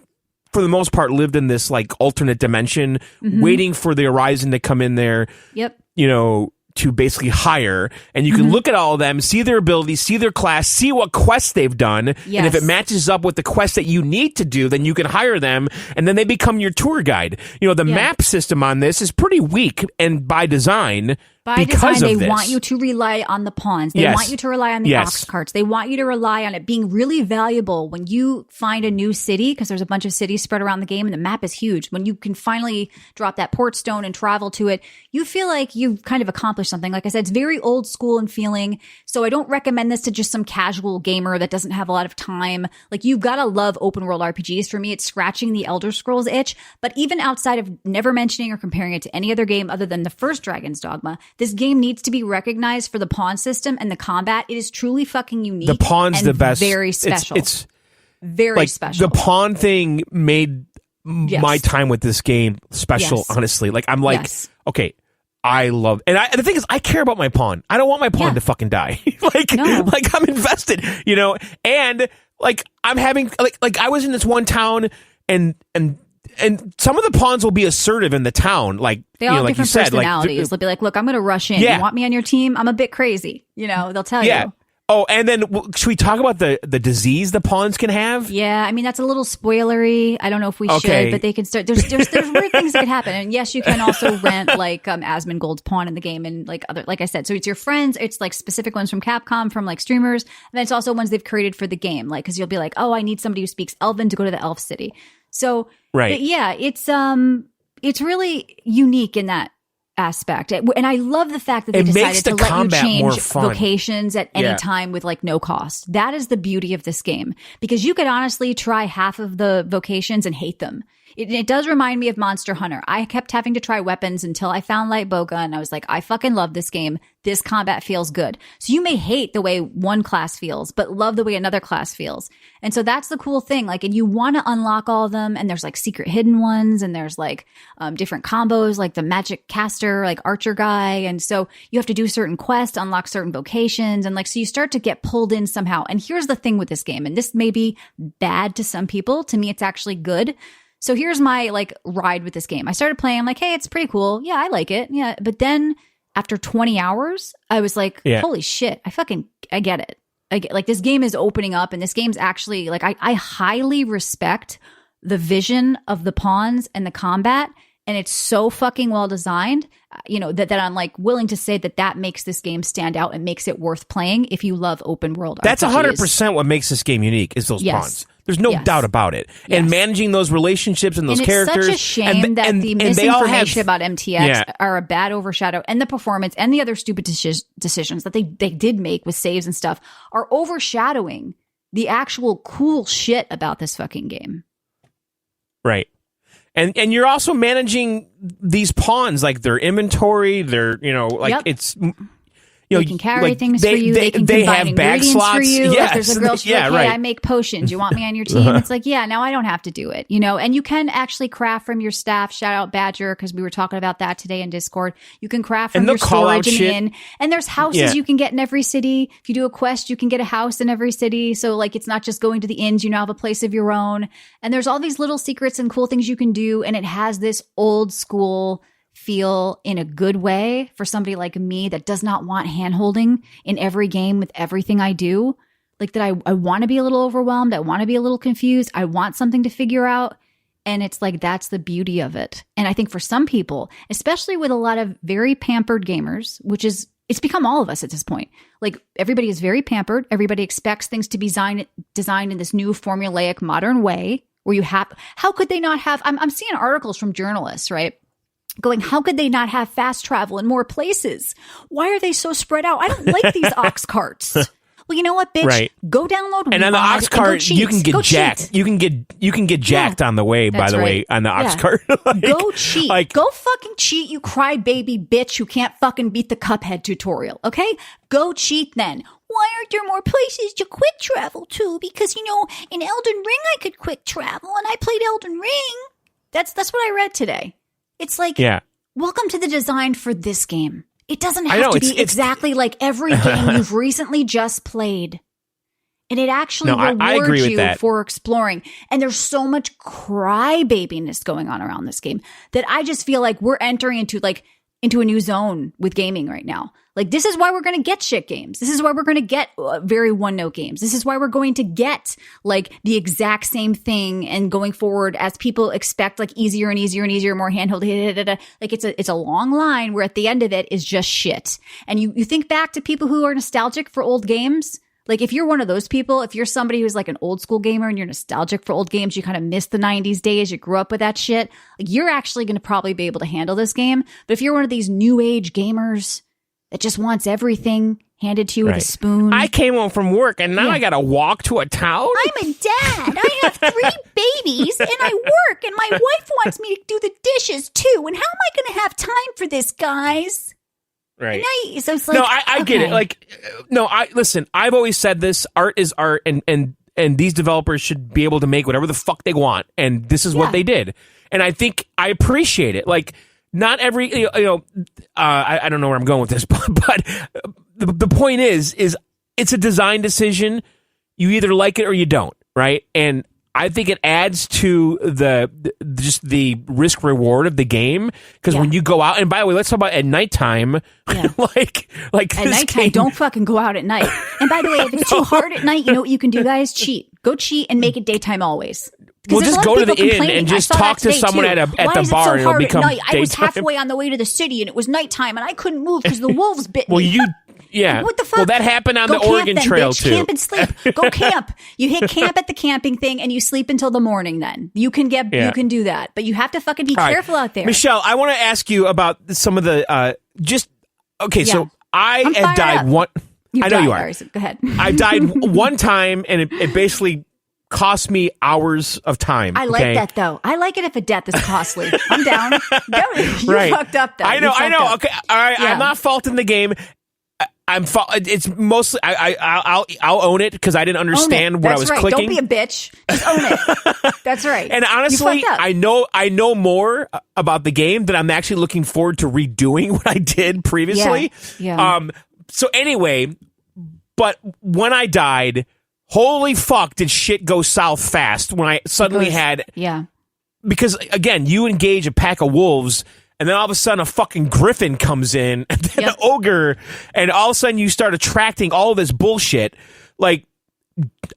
for the most part lived in this like alternate dimension, waiting for the horizon to come in there. Yep. To basically hire, and you can look at all of them, see their abilities, see their class, see what quests they've done, and if it matches up with the quest that you need to do, then you can hire them, and then they become your tour guide. The map system on this is pretty weak, and by design. They want you to rely on the pawns. They want you to rely on the ox carts. They want you to rely on it being really valuable when you find a new city, because there's a bunch of cities spread around the game and the map is huge. When you can finally drop that port stone and travel to it, you feel like you've kind of accomplished something. Like I said, it's very old school in feeling. So I don't recommend this to just some casual gamer that doesn't have a lot of time. Like you've got to love open world RPGs. For me, it's scratching the Elder Scrolls itch. But even outside of never mentioning or comparing it to any other game other than the first Dragon's Dogma, this game needs to be recognized for the pawn system and the combat. It is truly fucking unique. The pawn's the best. Very special. It's very special. The pawn thing made my time with this game special, honestly. Like, I'm like, okay, I love, and the thing is, I care about my pawn. I don't want my pawn to fucking die. like I'm invested, and like I'm having, like I was in this one town and some of the pawns will be assertive in the town, like they all have like different you said, personalities. They'll be like, "Look, I'm going to rush in. You want me on your team? I'm a bit crazy." They'll tell you. Oh, and then should we talk about the disease the pawns can have? Yeah, I mean that's a little spoilery. I don't know if we should, but they can start. There's weird things that can happen, and yes, you can also rent like Asmongold's pawn in the game, and like I said, so it's your friends. It's like specific ones from Capcom, from like streamers, and then it's also ones they've created for the game, like because you'll be like, oh, I need somebody who speaks Elven to go to the Elf City. So but yeah, it's really unique in that aspect, and I love the fact that they decided to let you change vocations at any time with like no cost. That is the beauty of this game, because you could honestly try half of the vocations and hate them. It does remind me of Monster Hunter. I kept having to try weapons until I found Light Bowgun, and I was like, I fucking love this game. This combat feels good. So you may hate the way one class feels, but love the way another class feels. And so that's the cool thing. Like, and you want to unlock all of them, and there's like secret hidden ones, and there's like different combos, like the magic caster, like archer guy. And so you have to do certain quests, unlock certain vocations, and like, so you start to get pulled in somehow. And here's the thing with this game, and this may be bad to some people. To me, it's actually good. So here's my like ride with this game. I started playing. I'm like, hey, it's pretty cool. Yeah, I like it. Yeah. But then after 20 hours, I was like, holy shit, I get it. I get, like, this game is opening up, and this game's actually like, I highly respect the vision of the pawns and the combat. And it's so fucking well designed, that I'm like willing to say that makes this game stand out and makes it worth playing if you love open world RPGs. That's 100% what makes this game unique, is those pawns. There's no doubt about it. Yes. And managing those relationships and those characters. It's such a shame that the misinformation about MTX are a bad overshadow, and the performance and the other stupid decisions that they did make with saves and stuff are overshadowing the actual cool shit about this fucking game. Right. And you're also managing these pawns, like their inventory, it's... They can carry things for you. They can combine ingredients for you. Yes. If there's a girl, she's like, hey, I make potions. You want me on your team? It's like, yeah, now I don't have to do it. And you can actually craft from your staff. Shout out Badger, because we were talking about that today in Discord. You can craft from your storage and inn. And there's houses you can get in every city. If you do a quest, you can get a house in every city. So like, it's not just going to the inns. You now have a place of your own. And there's all these little secrets and cool things you can do. And it has this old school feel in a good way for somebody like me that does not want handholding in every game with everything I do. Like, that I want to be a little overwhelmed. I want to be a little confused. I want something to figure out. And it's like, that's the beauty of it. And I think for some people, especially with a lot of very pampered gamers, it's become all of us at this point. Like, everybody is very pampered. Everybody expects things to be designed in this new formulaic modern way where you have, how could they not have, I'm seeing articles from journalists, right? Going, how could they not have fast travel in more places? Why are they so spread out? I don't like these ox carts. Well, you know what, bitch? Right. Go download. And on the ox cart, you can get jacked. You can get jacked on the way. By the way, on the ox cart, go cheat. Go fucking cheat, you crybaby bitch who can't fucking beat the Cuphead tutorial. Okay, go cheat then. Why aren't there more places to quick travel to? Because in Elden Ring I could quick travel, and I played Elden Ring. That's what I read today. It's like, welcome to the design for this game. It doesn't have to be exactly like every game you've recently just played. And it actually rewards you for exploring. And there's so much crybabiness going on around this game that I just feel like we're entering into a new zone with gaming right now. Like, this is why we're going to get shit games. This is why we're going to get very one-note games. This is why we're going to get like the exact same thing, and going forward as people expect like easier and easier and easier, more handheld. Like, it's a long line where at the end of it is just shit. And you think back to people who are nostalgic for old games. Like, if you're one of those people, if you're somebody who's like an old school gamer and you're nostalgic for old games, you kind of miss the 90s days, you grew up with that shit, like, you're actually going to probably be able to handle this game. But if you're one of these new age gamers that just wants everything handed to you with a spoon. I came home from work and now I got to walk to a town? I'm a dad. I have 3 babies and I work, and my wife wants me to do the dishes too. And how am I going to have time for this, guys? Right. So it's like, no, I get it. Like, no, listen, I've always said this, art is art, and these developers should be able to make whatever the fuck they want. And this is what they did. And I think I appreciate it. Like, not every, I don't know where I'm going with this, but the point is it's a design decision. You either like it or you don't, right? And I think it adds to just the risk reward of the game, because when you go out, and by the way, let's talk about at nighttime. Yeah. like at nighttime, don't fucking go out at night. And by the way, if it's too hard at night, you know what you can do, guys? Cheat. Go cheat and make it daytime always. We'll just go to the inn and just talk to someone at the bar, and it'll become daytime. I was halfway on the way to the city, and it was nighttime, and I couldn't move because the wolves bit me. Well, yeah. What the fuck? Well, that happened on the Oregon Trail, too. Camp and sleep. Go camp. You hit camp at the camping thing, and you sleep until the morning then. You can do that. But you have to fucking be careful out there. Michelle, I want to ask you about some of the, so I have died one. I know you are. Go ahead. I died one time, and it basically cost me hours of time. I like that, though. I like it if a death is costly. I'm down. You fucked up, though. I know. Okay. All right. Yeah. I'm not faulting the game. It's mostly I'll own it, because I didn't understand what I was clicking. Don't be a bitch. Just own it. That's right. And honestly, I know more about the game that I'm actually looking forward to redoing what I did previously. Yeah. So anyway, but when I died, holy fuck, did shit go south fast when I suddenly had. Yeah. Because again, you engage a pack of wolves, and then all of a sudden a fucking griffin comes in, and then an ogre, and all of a sudden you start attracting all this bullshit. Like,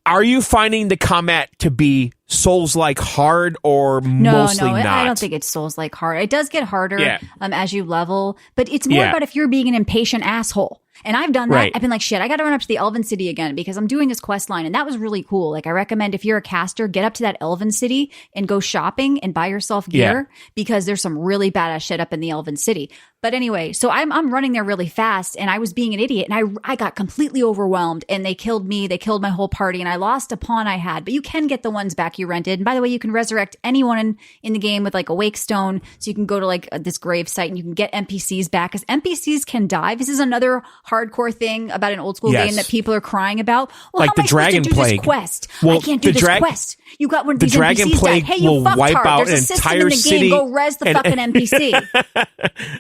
are you finding the combat to be Souls-like hard, or mostly not? I don't think it's Souls-like hard. It does get harder as you level, but it's more about if you're being an impatient asshole. And I've done that. Right. I've been like, shit, I got to run up to the Elven City again because I'm doing this quest line. And that was really cool. Like, I recommend if you're a caster, get up to that Elven City and go shopping and buy yourself gear because there's some really badass shit up in the Elven City. But anyway, so I'm running there really fast, and I was being an idiot, and I got completely overwhelmed, and they killed me. They killed my whole party, and I lost a pawn I had. But you can get the ones back you rented. And by the way, you can resurrect anyone in the game with like a wake stone. So you can go to like this grave site, and you can get NPCs back, because NPCs can die. This is another hardcore thing about an old school game that people are crying about. Well, like how am the Dragon Plague. This quest? I can't do this quest. You got one of these Dragon NPCs Plague died. Hey, you wipe out There's an a system entire in the city. game. Go res the fucking NPC.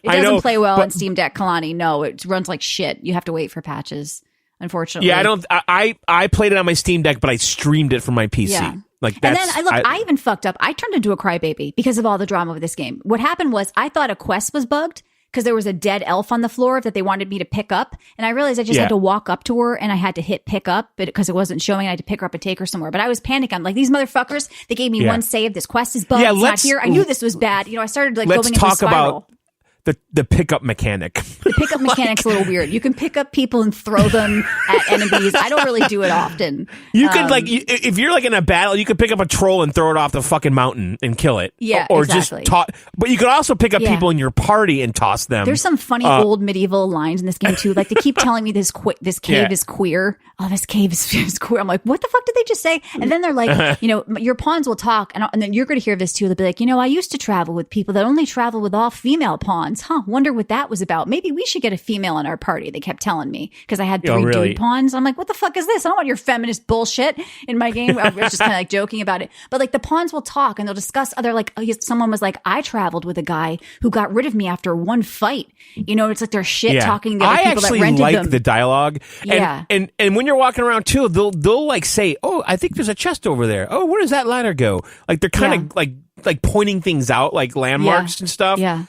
It doesn't play well on Steam Deck, Kalani. No, it runs like shit. You have to wait for patches, unfortunately. Yeah, I played it on my Steam Deck, but I streamed it from my PC. Yeah. Like and then I even fucked up. I turned into a crybaby because of all the drama with this game. What happened was I thought a quest was bugged because there was a dead elf on the floor that they wanted me to pick up. And I realized I just had to walk up to her, and I had to hit pick up because it wasn't showing. I had to pick her up and take her somewhere. But I was panicking. I'm like, these motherfuckers, they gave me one save. This quest is bugged. It's not here. I knew this was bad. You know, I started like going into a spiral. About the pickup mechanic. The pickup mechanic's a little weird. You can pick up people and throw them at enemies. I don't really do it often. You could if you're like in a battle, you could pick up a troll and throw it off the fucking mountain and kill it. Yeah, or exactly. just but you could also pick up people in your party and toss them. There's some funny old medieval lines in this game too. Like they keep telling me this cave is queer. Oh, this cave is queer. I'm like, what the fuck did they just say? And then they're like, you know, your pawns will talk, and then you're going to hear this too. They'll be like, you know, I used to travel with people that only travel with all female pawns. Huh? Wonder what that was about. Maybe we should get a female in our party. They kept telling me because I had 3 dude pawns. I'm like, what the fuck is this? I don't want your feminist bullshit in my game. I was just kind of like joking about it. But like the pawns will talk and they'll discuss other like someone was like, I traveled with a guy who got rid of me after one fight. You know, it's like they're shit talking to the other people that rented them. I actually like the dialogue. And when you're walking around too, they'll like say, oh, I think there's a chest over there. Oh, where does that ladder go? Like they're kind of like pointing things out, like landmarks and stuff. Yeah.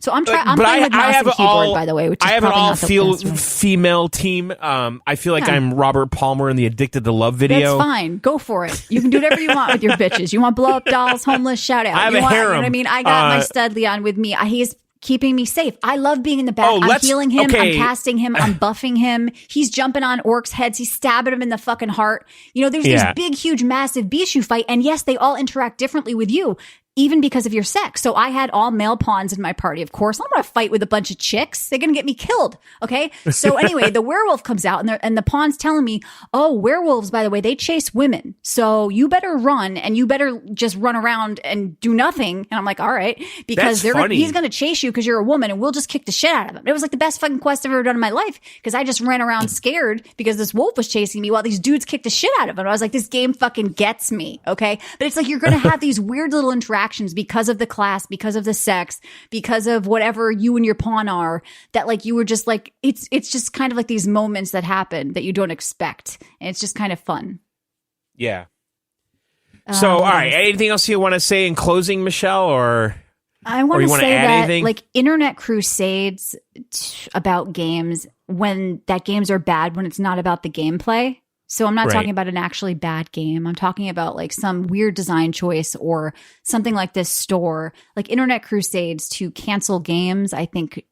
So I'm playing with mouse and keyboard, by the way, which is probably not the best. Female team. I feel like I'm Robert Palmer in the Addicted to Love video. That's fine. Go for it. You can do whatever you want with your bitches. You want blow up dolls, homeless, shout out. I have a harem. You know what I mean? I got my stud Leon with me. He's keeping me safe. I love being in the back. I'm healing him. I'm casting him. I'm buffing him. He's jumping on orcs' heads. He's stabbing him in the fucking heart. You know, there's these big, huge, massive beasts you fight. And yes, they all interact differently with you, even because of your sex. So I had all male pawns in my party. Of course, I'm going to fight with a bunch of chicks. They're going to get me killed. Okay. So anyway, the werewolf comes out and the pawn's telling me, oh, werewolves, by the way, they chase women. So you better run and you better just run around and do nothing. And I'm like, all right, because he's going to chase you because you're a woman and we'll just kick the shit out of him. It was like the best fucking quest I've ever done in my life because I just ran around scared because this wolf was chasing me while these dudes kicked the shit out of him. I was like, this game fucking gets me. Okay. But it's like, you're going to have these weird little interactions because of the class, because of the sex, because of whatever you and your pawn are, that like you were just like, it's just kind of like these moments that happen that you don't expect. And it's just kind of fun. Yeah. So, all right. Anything else you want to say in closing, Michelle, or I want to say that anything? like internet crusades about games when that games are bad when it's not about the gameplay. So I'm not talking about an actually bad game. I'm talking about like some weird design choice or something like this store, like internet crusades to cancel games. I think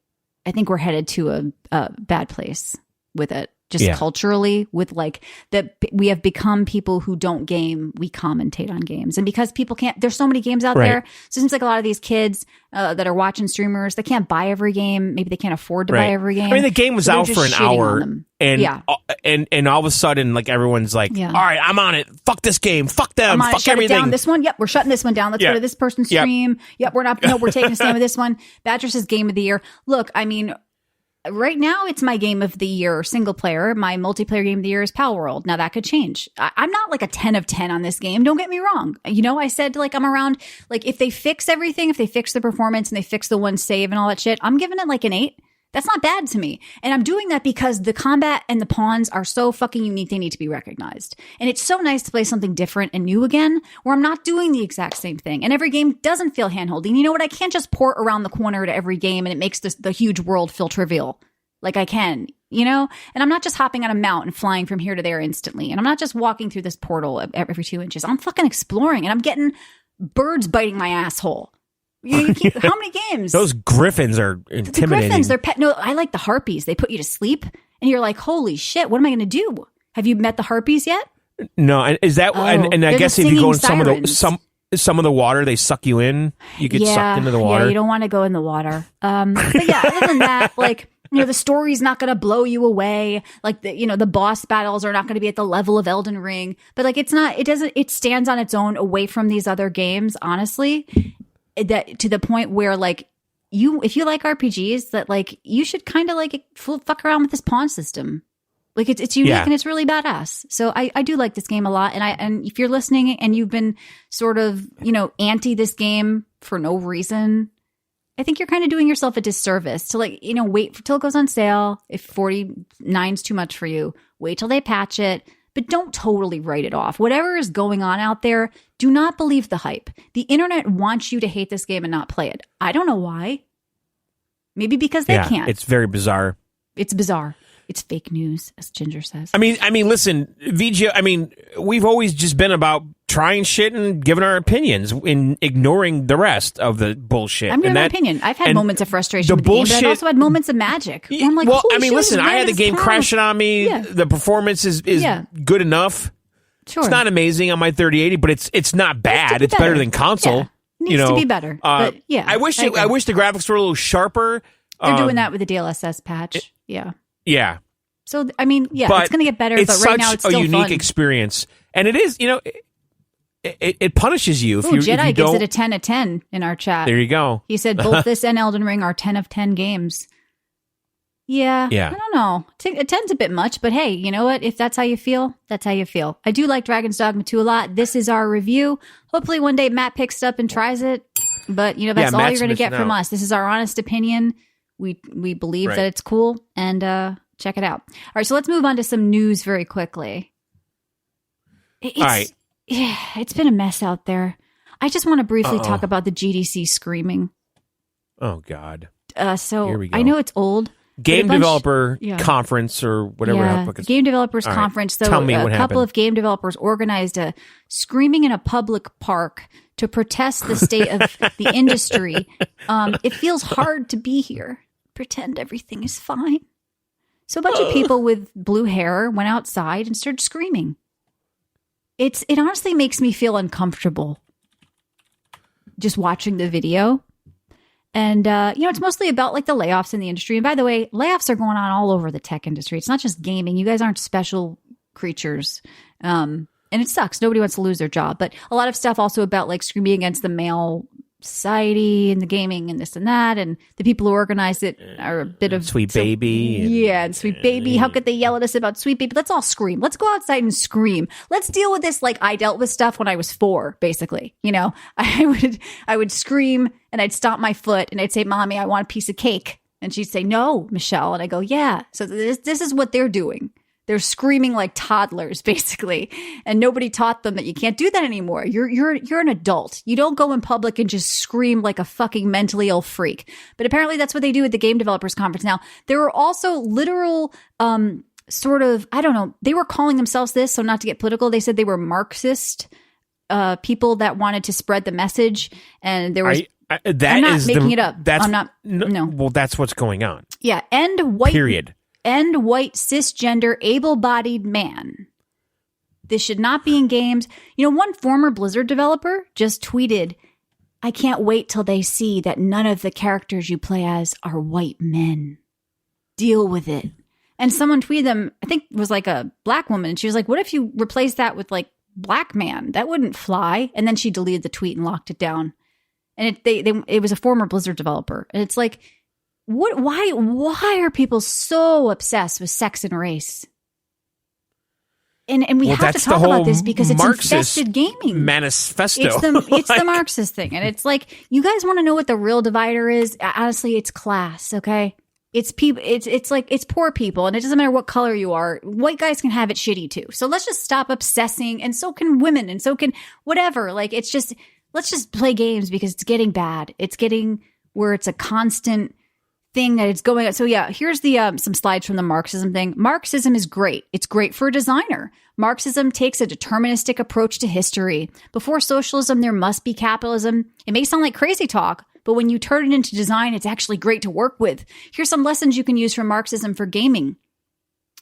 we're headed to a bad place with it. Just culturally, with like that, we have become people who don't game, we commentate on games. And because people can't, there's so many games out there. So it seems like a lot of these kids that are watching streamers, they can't buy every game. Maybe they can't afford to buy every game. I mean, the game was out for an hour and all of a sudden, like everyone's like, all right, I'm on it. Fuck this game. Fuck them. Fuck shut everything. It down. This one. Yep. We're shutting this one down. Let's go to this person's stream. Yep. We're not, no, we're taking a stand with this one. Badger says game of the year. Look, I mean, right now, it's my game of the year, single player. My multiplayer game of the year is Pal World. Now, that could change. I'm not like a 10 of 10 on this game. Don't get me wrong. You know, I said like I'm around, like if they fix everything, if they fix the performance and they fix the one save and all that shit, I'm giving it like an 8. That's not bad to me. And I'm doing that because the combat and the pawns are so fucking unique, they need to be recognized. And it's so nice to play something different and new again, where I'm not doing the exact same thing. And every game doesn't feel handholding. You know what? I can't just port around the corner to every game and it makes the huge world feel trivial. Like I can, you know? And I'm not just hopping on a mount and flying from here to there instantly. And I'm not just walking through this portal every 2 inches. I'm fucking exploring and I'm getting birds biting my asshole. How many games? Those griffins are intimidating. The griffins, they're pet. No, I like the harpies. They put you to sleep and you're like, holy shit, what am I going to do? Have you met the harpies yet? No. And is that, and I guess if you go in some of the water, they suck you in. You get sucked into the water. Yeah, you don't want to go in the water. But yeah, other than that, like, you know, the story's not going to blow you away. Like, the boss battles are not going to be at the level of Elden Ring. But like, it stands on its own away from these other games, honestly, that to the point where like, if you like RPGs, that like, you should kind of like fuck around with this pawn system. Like it's unique and it's really badass. So I do like this game a lot. And if you're listening and you've been sort of, anti this game for no reason, I think you're kind of doing yourself a disservice to like, wait till it goes on sale. If 49's too much for you, wait till they patch it, but don't totally write it off. Whatever is going on out there, do not believe the hype. The internet wants you to hate this game and not play it. I don't know why. Maybe because they can't. It's very bizarre. It's bizarre. It's fake news, as Ginger says. I mean, listen, VG, we've always just been about trying shit and giving our opinions and ignoring the rest of the bullshit. I'm giving my opinion. I've had moments of frustration with the game, but I've also had moments of magic. Where I'm like, listen, I had the game crashing on me. Yeah. The performance is good enough. Sure. It's not amazing on my 3080, but it's not bad. It's better than console. Yeah. Needs to be better. But yeah, I wish the graphics were a little sharper. They're doing that with the DLSS patch. Yeah. So, I mean, it's going to get better, but right now it's still a unique fun. Experience. And it is, it punishes you. Jedi gives it a 10 of 10 in our chat. There you go. He said both this and Elden Ring are 10 of 10 games. Yeah. I don't know. A 10's a bit much, but hey, you know what? If that's how you feel, that's how you feel. I do like Dragon's Dogma 2 a lot. This is our review. Hopefully one day Matt picks it up and tries it. But, that's all you're going to get from us. This is our honest opinion. We believe that it's cool, and check it out. All right, so let's move on to some news very quickly. All right. Yeah, it's been a mess out there. I just want to briefly talk about the GDC screaming. Oh, God. So here we go. I know it's old. Game developer conference or whatever. Yeah, game developers conference. So tell me what a couple happened. of game developers organized a screaming in a public park to protest the state of the industry. It feels hard to be here. Pretend everything is fine. So a bunch of people with blue hair went outside and started screaming. It honestly makes me feel uncomfortable just watching the video. And, it's mostly about like the layoffs in the industry. And by the way, layoffs are going on all over the tech industry. It's not just gaming. You guys aren't special creatures. And it sucks. Nobody wants to lose their job. But a lot of stuff also about like screaming against the male society and the gaming and this and that. And the people who organize it are a bit of Sweet Baby. And Sweet Baby. How could they yell at us about Sweet Baby? Let's all scream. Let's go outside and scream. Let's deal with this like I dealt with stuff when I was 4, basically. I would scream and I'd stomp my foot and I'd say, Mommy, I want a piece of cake. And she'd say, no, Michelle. And I go, yeah. So this is what they're doing. They're screaming like toddlers, basically. And nobody taught them that you can't do that anymore. You're an adult. You don't go in public and just scream like a fucking mentally ill freak. But apparently that's what they do at the Game Developers Conference. Now, there were also literal, sort of, I don't know, they were calling themselves this, so not to get political, they said they were Marxist people that wanted to spread the message. And there was... I'm not making it up. I'm not. No. Well, that's what's going on. Yeah. End white. Period. End white cisgender able-bodied man. This should not be in games. You know, one former Blizzard developer just tweeted, "I can't wait till they see that none of the characters you play as are white men. Deal with it." And someone tweeted them. I think it was like a black woman, and she was like, "What if you replace that with like black man? That wouldn't fly." And then she deleted the tweet and locked it down. And it was a former Blizzard developer. And it's like, what? Why are people so obsessed with sex and race? And we have to talk about this because it's Marxist infested gaming. Manifesto. It's the Marxist thing. And it's like, you guys want to know what the real divider is? Honestly, it's class, okay? It's people. It's like, it's poor people. And it doesn't matter what color you are. White guys can have it shitty too. So let's just stop obsessing. And so can women. And so can whatever. Like, it's just... Let's just play games because it's getting bad. It's getting where it's a constant thing that it's going on. So yeah, here's the some slides from the Marxism thing. Marxism is great. It's great for a designer. Marxism takes a deterministic approach to history. Before socialism, there must be capitalism. It may sound like crazy talk, but when you turn it into design, it's actually great to work with. Here's some lessons you can use from Marxism for gaming.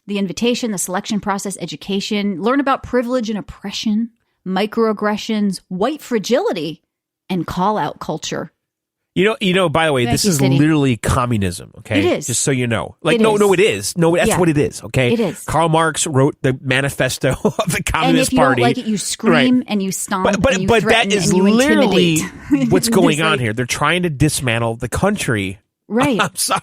The invitation, the selection process, education. Learn about privilege and oppression. Microaggressions, white fragility, and call-out culture. You know. By the way, this is literally communism. Okay, it is. Just so you know. Like, no, it is. No, that's what it is. Okay, it is. Karl Marx wrote the manifesto of the Communist Party. And if you don't like it, you scream and you stomp. But and you that is and you literally what's going on here. They're trying to dismantle the country. Right. I'm sorry.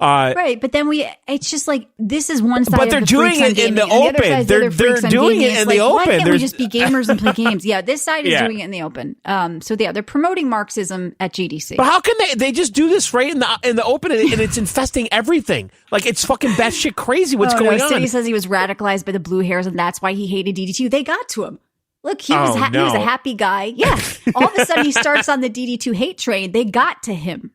Right, but then it's just like, this is one side but they're of the doing it in the open. They're doing it in the open. Why can't we just be gamers and play games? Yeah, this side is doing it in the open. So yeah, they're promoting Marxism at GDC. But how can they just do this right in the open and it's infesting everything? Like, it's fucking batshit crazy what's going on. City says he was radicalized by the blue hairs and that's why he hated DD2. They got to him. Look, he was a happy guy. Yeah, all of a sudden he starts on the DD2 hate train. They got to him.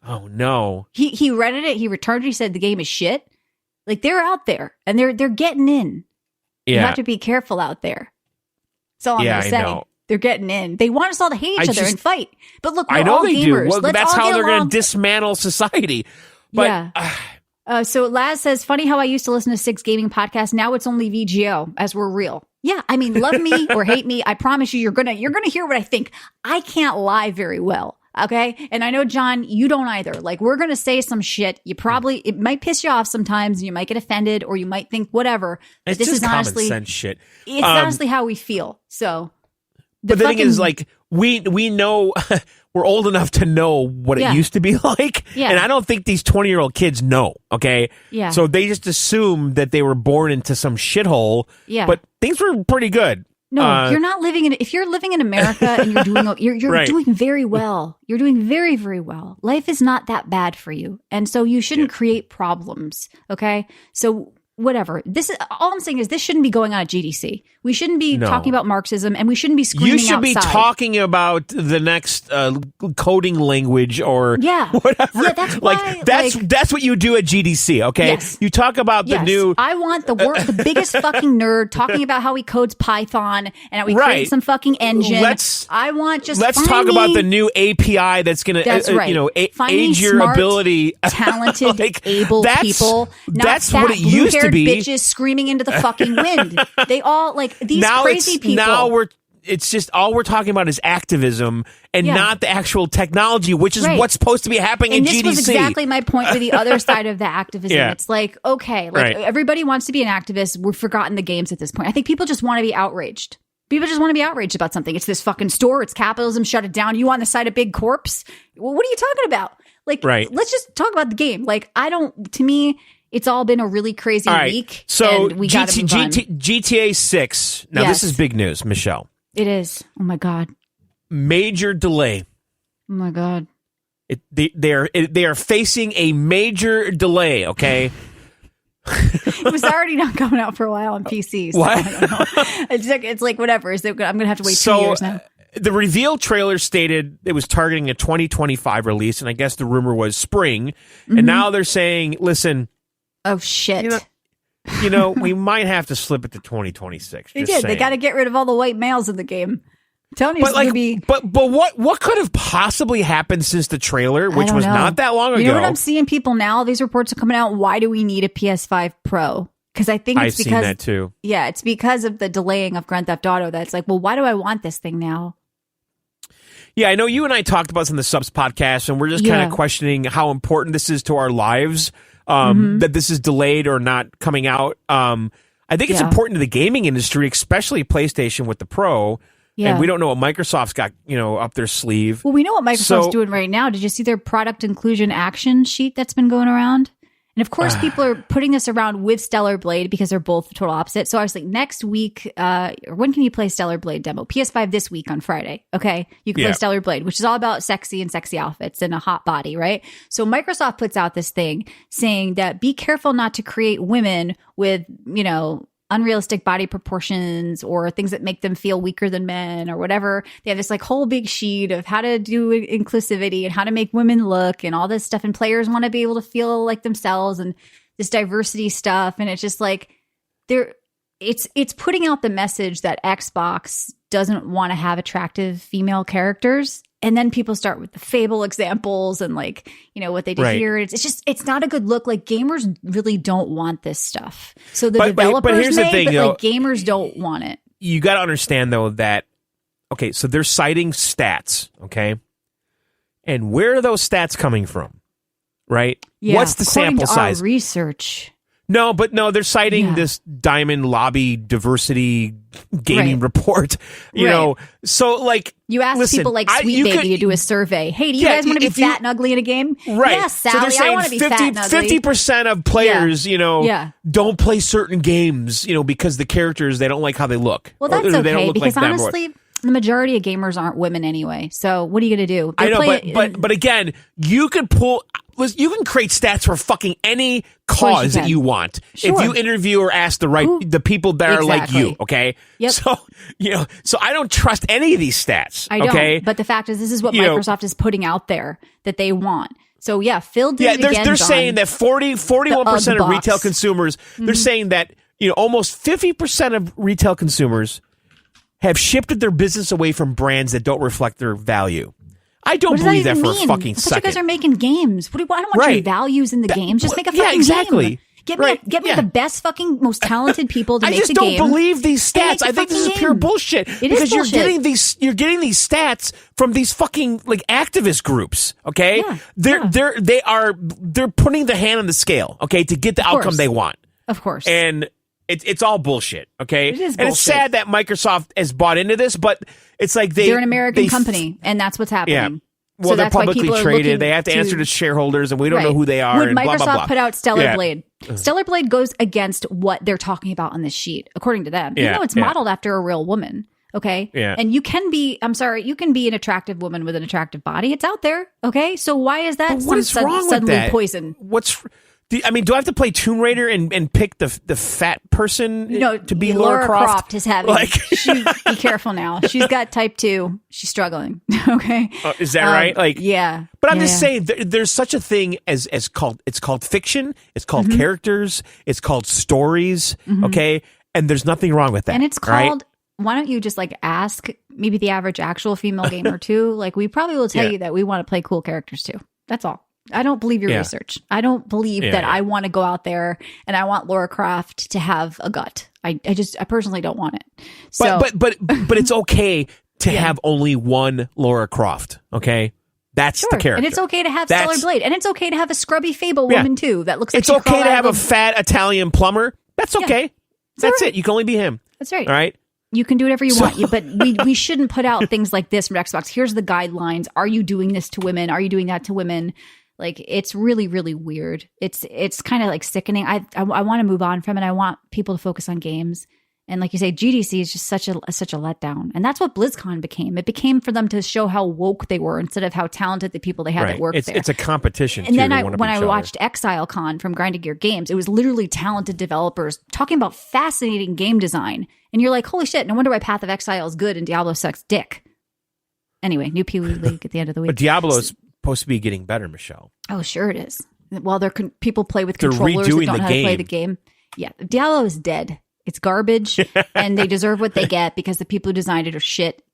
Oh no. He read it, he returned it, he said the game is shit. Like, they're out there and they're getting in. Yeah. You have to be careful out there. That's all I'm gonna say. Know. They're getting in. They want us all to hate each other and fight. But look, we're all gamers. Well, that's how they're gonna dismantle society. But so Laz says, funny how I used to listen to 6 gaming podcasts. Now it's only VGO, as we're real. Yeah, I mean, love me or hate me, I promise you're gonna hear what I think. I can't lie very well. Okay. And I know, John, you don't either. Like, we're going to say some shit. It might piss you off sometimes. You might get offended or you might think whatever. But this is honestly common sense shit. It's honestly how we feel. So, but the thing is, like, we know we're old enough to know what it used to be like. Yeah. And I don't think these 20-year-old kids know. Okay. Yeah. So they just assume that they were born into some shithole. Yeah. But things were pretty good. No, you're not living in. If you're living in America and you're doing, you're doing very well. You're doing very, very well. Life is not that bad for you, and so you shouldn't create problems. Okay, so whatever. This is all I'm saying is this shouldn't be going on at GDC. We shouldn't be talking about Marxism, and we shouldn't be screaming outside. You should be talking about the next coding language or whatever. Yeah, that's why, that's what you do at GDC. Okay, yes. You talk about the new. I want the biggest fucking nerd talking about how he codes Python and how he creates some fucking engine. Let's talk about the new API that's going to age your smart, ability. Talented, able people. That's what it used to be. Bitches screaming into the fucking wind. They all these crazy people. Now it's just all we're talking about is activism and not the actual technology, which is what's supposed to be happening in GDC. And this was exactly my point with the other side of the activism. It's like, okay, everybody wants to be an activist. We've forgotten the games at this point. I think people just want to be outraged. People just want to be outraged about something. It's this fucking store. It's capitalism. Shut it down. You on the side of Big Corpse? Well, what are you talking about? Let's just talk about the game. To me, it's all been a really crazy week. So and we GTA 6. Now, this is big news, Michelle. It is. Oh, my God. Major delay. Oh, my God. They are facing a major delay, okay? It was already not coming out for a while on PC. So What? I don't know. It's like whatever. I'm going to have to wait 2 years now. The reveal trailer stated it was targeting a 2025 release, and I guess the rumor was spring. And now they're saying, listen, Oh, shit. We might have to slip it to 2026. They just did. saying. They got to get rid of all the white males in the game. Tony was But going to be... but what could have possibly happened since the trailer, which was not that long ago? You know what I'm seeing people now? These reports are coming out. Why do we need a PS5 Pro? Because I think it's I've because... seen that too. Yeah, it's because of the delaying of Grand Theft Auto that's like, well, why do I want this thing now? Yeah, I know you and I talked about this in the Subs podcast, and we're just kind of questioning how important this is to our lives, that this is delayed or not coming out. I think it's important to the gaming industry, especially PlayStation with the Pro. Yeah. And we don't know what Microsoft's got, up their sleeve. Well, we know what Microsoft's doing right now. Did you see their product inclusion action sheet that's been going around? And of course, people are putting this around with Stellar Blade because they're both total opposite. So I was like, next week, when can you play Stellar Blade demo? PS5 this week on Friday. Okay. You can play Stellar Blade, which is all about sexy and sexy outfits and a hot body, right? So Microsoft puts out this thing saying that be careful not to create women with, unrealistic body proportions or things that make them feel weaker than men or whatever. They have this like whole big sheet of how to do inclusivity and how to make women look and all this stuff. And players want to be able to feel like themselves and this diversity stuff. And it's just like it's putting out the message that Xbox doesn't want to have attractive female characters. And then people start with the Fable examples and what they did here. It's not a good look. Like gamers really don't want this stuff. So the developers gamers don't want it. You got to understand though that, okay, so they're citing stats, okay? And where are those stats coming from? Right? Yeah, what's the sample size? Our research. No, they're citing this Diamond Lobby diversity gaming report, you know. So you ask people like Sweet Baby to do a survey. Hey, do you guys want to be fat and ugly in a game? Right. Yes, Sally, so they're saying I want to be fat and ugly. 50% of players, don't play certain games, because the characters, they don't like how they look. Well, that's okay because honestly, the majority of gamers aren't women anyway. So what are you going to do? I know, but again, you can create stats for fucking any cause that you want if you interview or ask the people that are like you. Okay. Yep. So I don't trust any of these stats. I don't. Okay? But the fact is, this is what Microsoft is putting out there that they want. So yeah, Phil did it again. They're saying that 41% of retail consumers. They're saying that almost 50% of retail consumers have shifted their business away from brands that don't reflect their value. I don't believe that for a fucking second. You guys are making games. I don't want your values in the games. Just make a fucking game. Get me the best fucking most talented people to make the game. I just don't believe these stats. I think this is pure bullshit. Because you're getting these stats from these fucking activist groups. Okay, they're putting their hand on the scale. Okay, to get the outcome they want. Of course, and it's all bullshit. Okay, it is bullshit. And it's sad that Microsoft has bought into this, but it's like they're an American company, and that's what's happening. Yeah. Well, they're publicly traded. They have to answer to shareholders, and we don't know who they are. Would and Microsoft blah, blah, blah. put out Stellar Blade? Stellar Blade goes against what they're talking about on this sheet, according to them. Even though it's modeled after a real woman. Okay. Yeah. And you can be an attractive woman with an attractive body. It's out there. Okay. So why is that suddenly poison? Do I have to play Tomb Raider and pick the fat person to be Lara Croft? Is having. Be careful now. She's got type 2. She's struggling. Okay. Is that right? Yeah. But I'm just saying, there's such a thing as called fiction. It's called characters. It's called stories. Okay. And there's nothing wrong with that. And it's called. Why don't you just ask maybe the average actual female gamer too? We probably will tell you that we want to play cool characters too. That's all. I don't believe your research. I don't believe that I want to go out there and I want Lara Croft to have a gut. I personally don't want it. So, but it's okay to have only one Lara Croft. Okay, that's the character, and it's okay to have Stellar Blade, and it's okay to have a scrubby Fable woman too. That looks like it's okay to have a fat Italian plumber. That's okay. Yeah. That's it. You can only be him. That's right. All right. You can do whatever you want, but we shouldn't put out things like this from Xbox. Here's the guidelines. Are you doing this to women? Are you doing that to women? It's really, really weird. It's kind of sickening. I want to move on from it. I want people to focus on games And like you say, GDC is just such a letdown. And that's what BlizzCon became. It became for them to show how woke they were instead of how talented the people they had that worked there. It's a competition. And then when I watched ExileCon from Grinding Gear Games, it was literally talented developers talking about fascinating game design. And you're like, holy shit, no wonder why Path of Exile is good and Diablo sucks dick. Anyway, new Pee Wee League at the end of the week. But Diablo is supposed to be getting better, Michelle. Oh, sure it is. While people play with controllers that don't know how to play the game. Yeah, Diablo is dead. It's garbage, and they deserve what they get because the people who designed it are shit.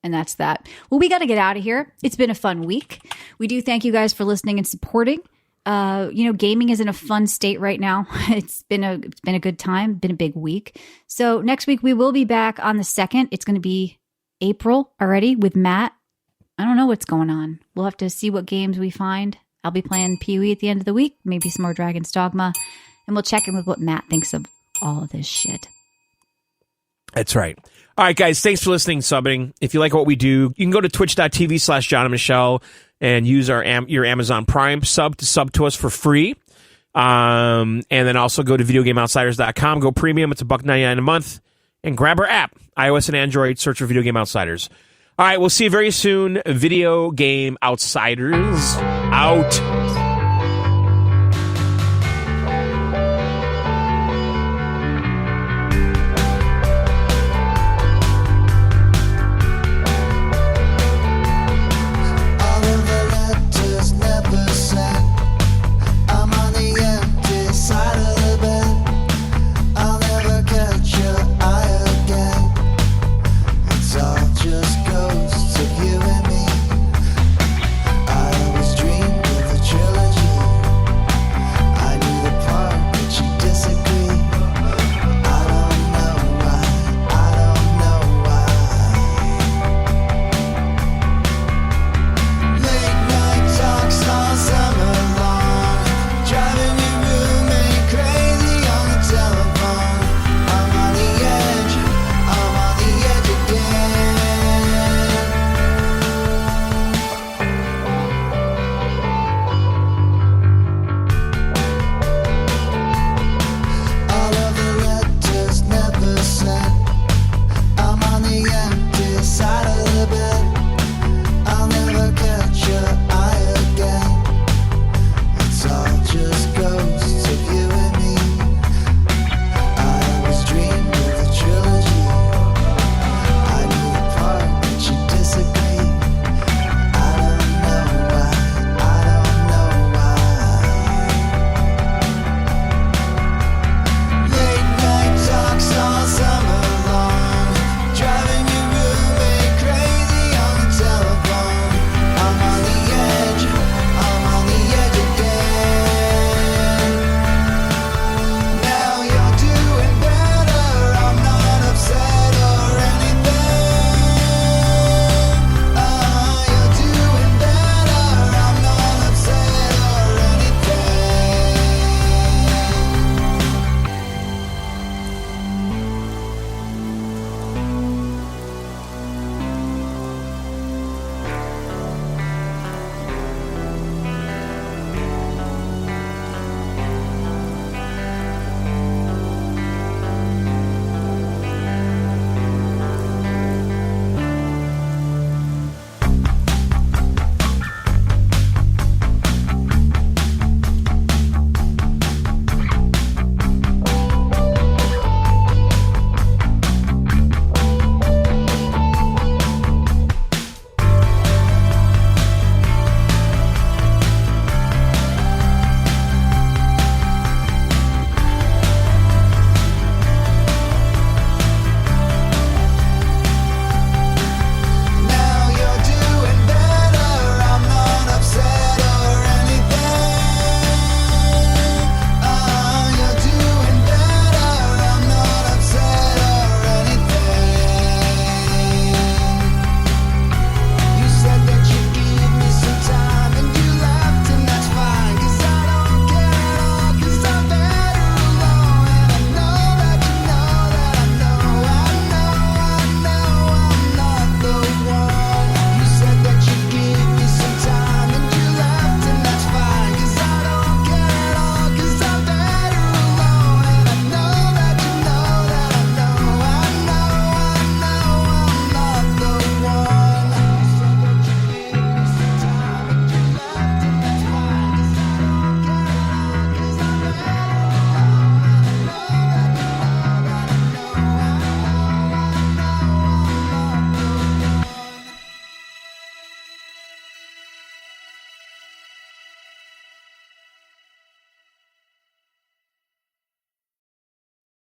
And that's that. Well, we got to get out of here. It's been a fun week. We do thank you guys for listening and supporting. Gaming is in a fun state right now. It's been a good time, been a big week. So next week we will be back on the 2nd. It's going to be April already with Matt. I don't know what's going on. We'll have to see what games we find. I'll be playing Pee-wee at the end of the week, maybe some more Dragon's Dogma, and we'll check in with what Matt thinks of all of this shit. That's right. All right, guys, thanks for listening, subbing. If you like what we do, you can go to twitch.tv/John and Michelle and use your Amazon Prime sub to us for free. And then also go to videogameoutsiders.com, go premium. It's $1.99 a month. And grab our app, iOS and Android, search for Video Game Outsiders. All right, we'll see you very soon. Video Game Outsiders out.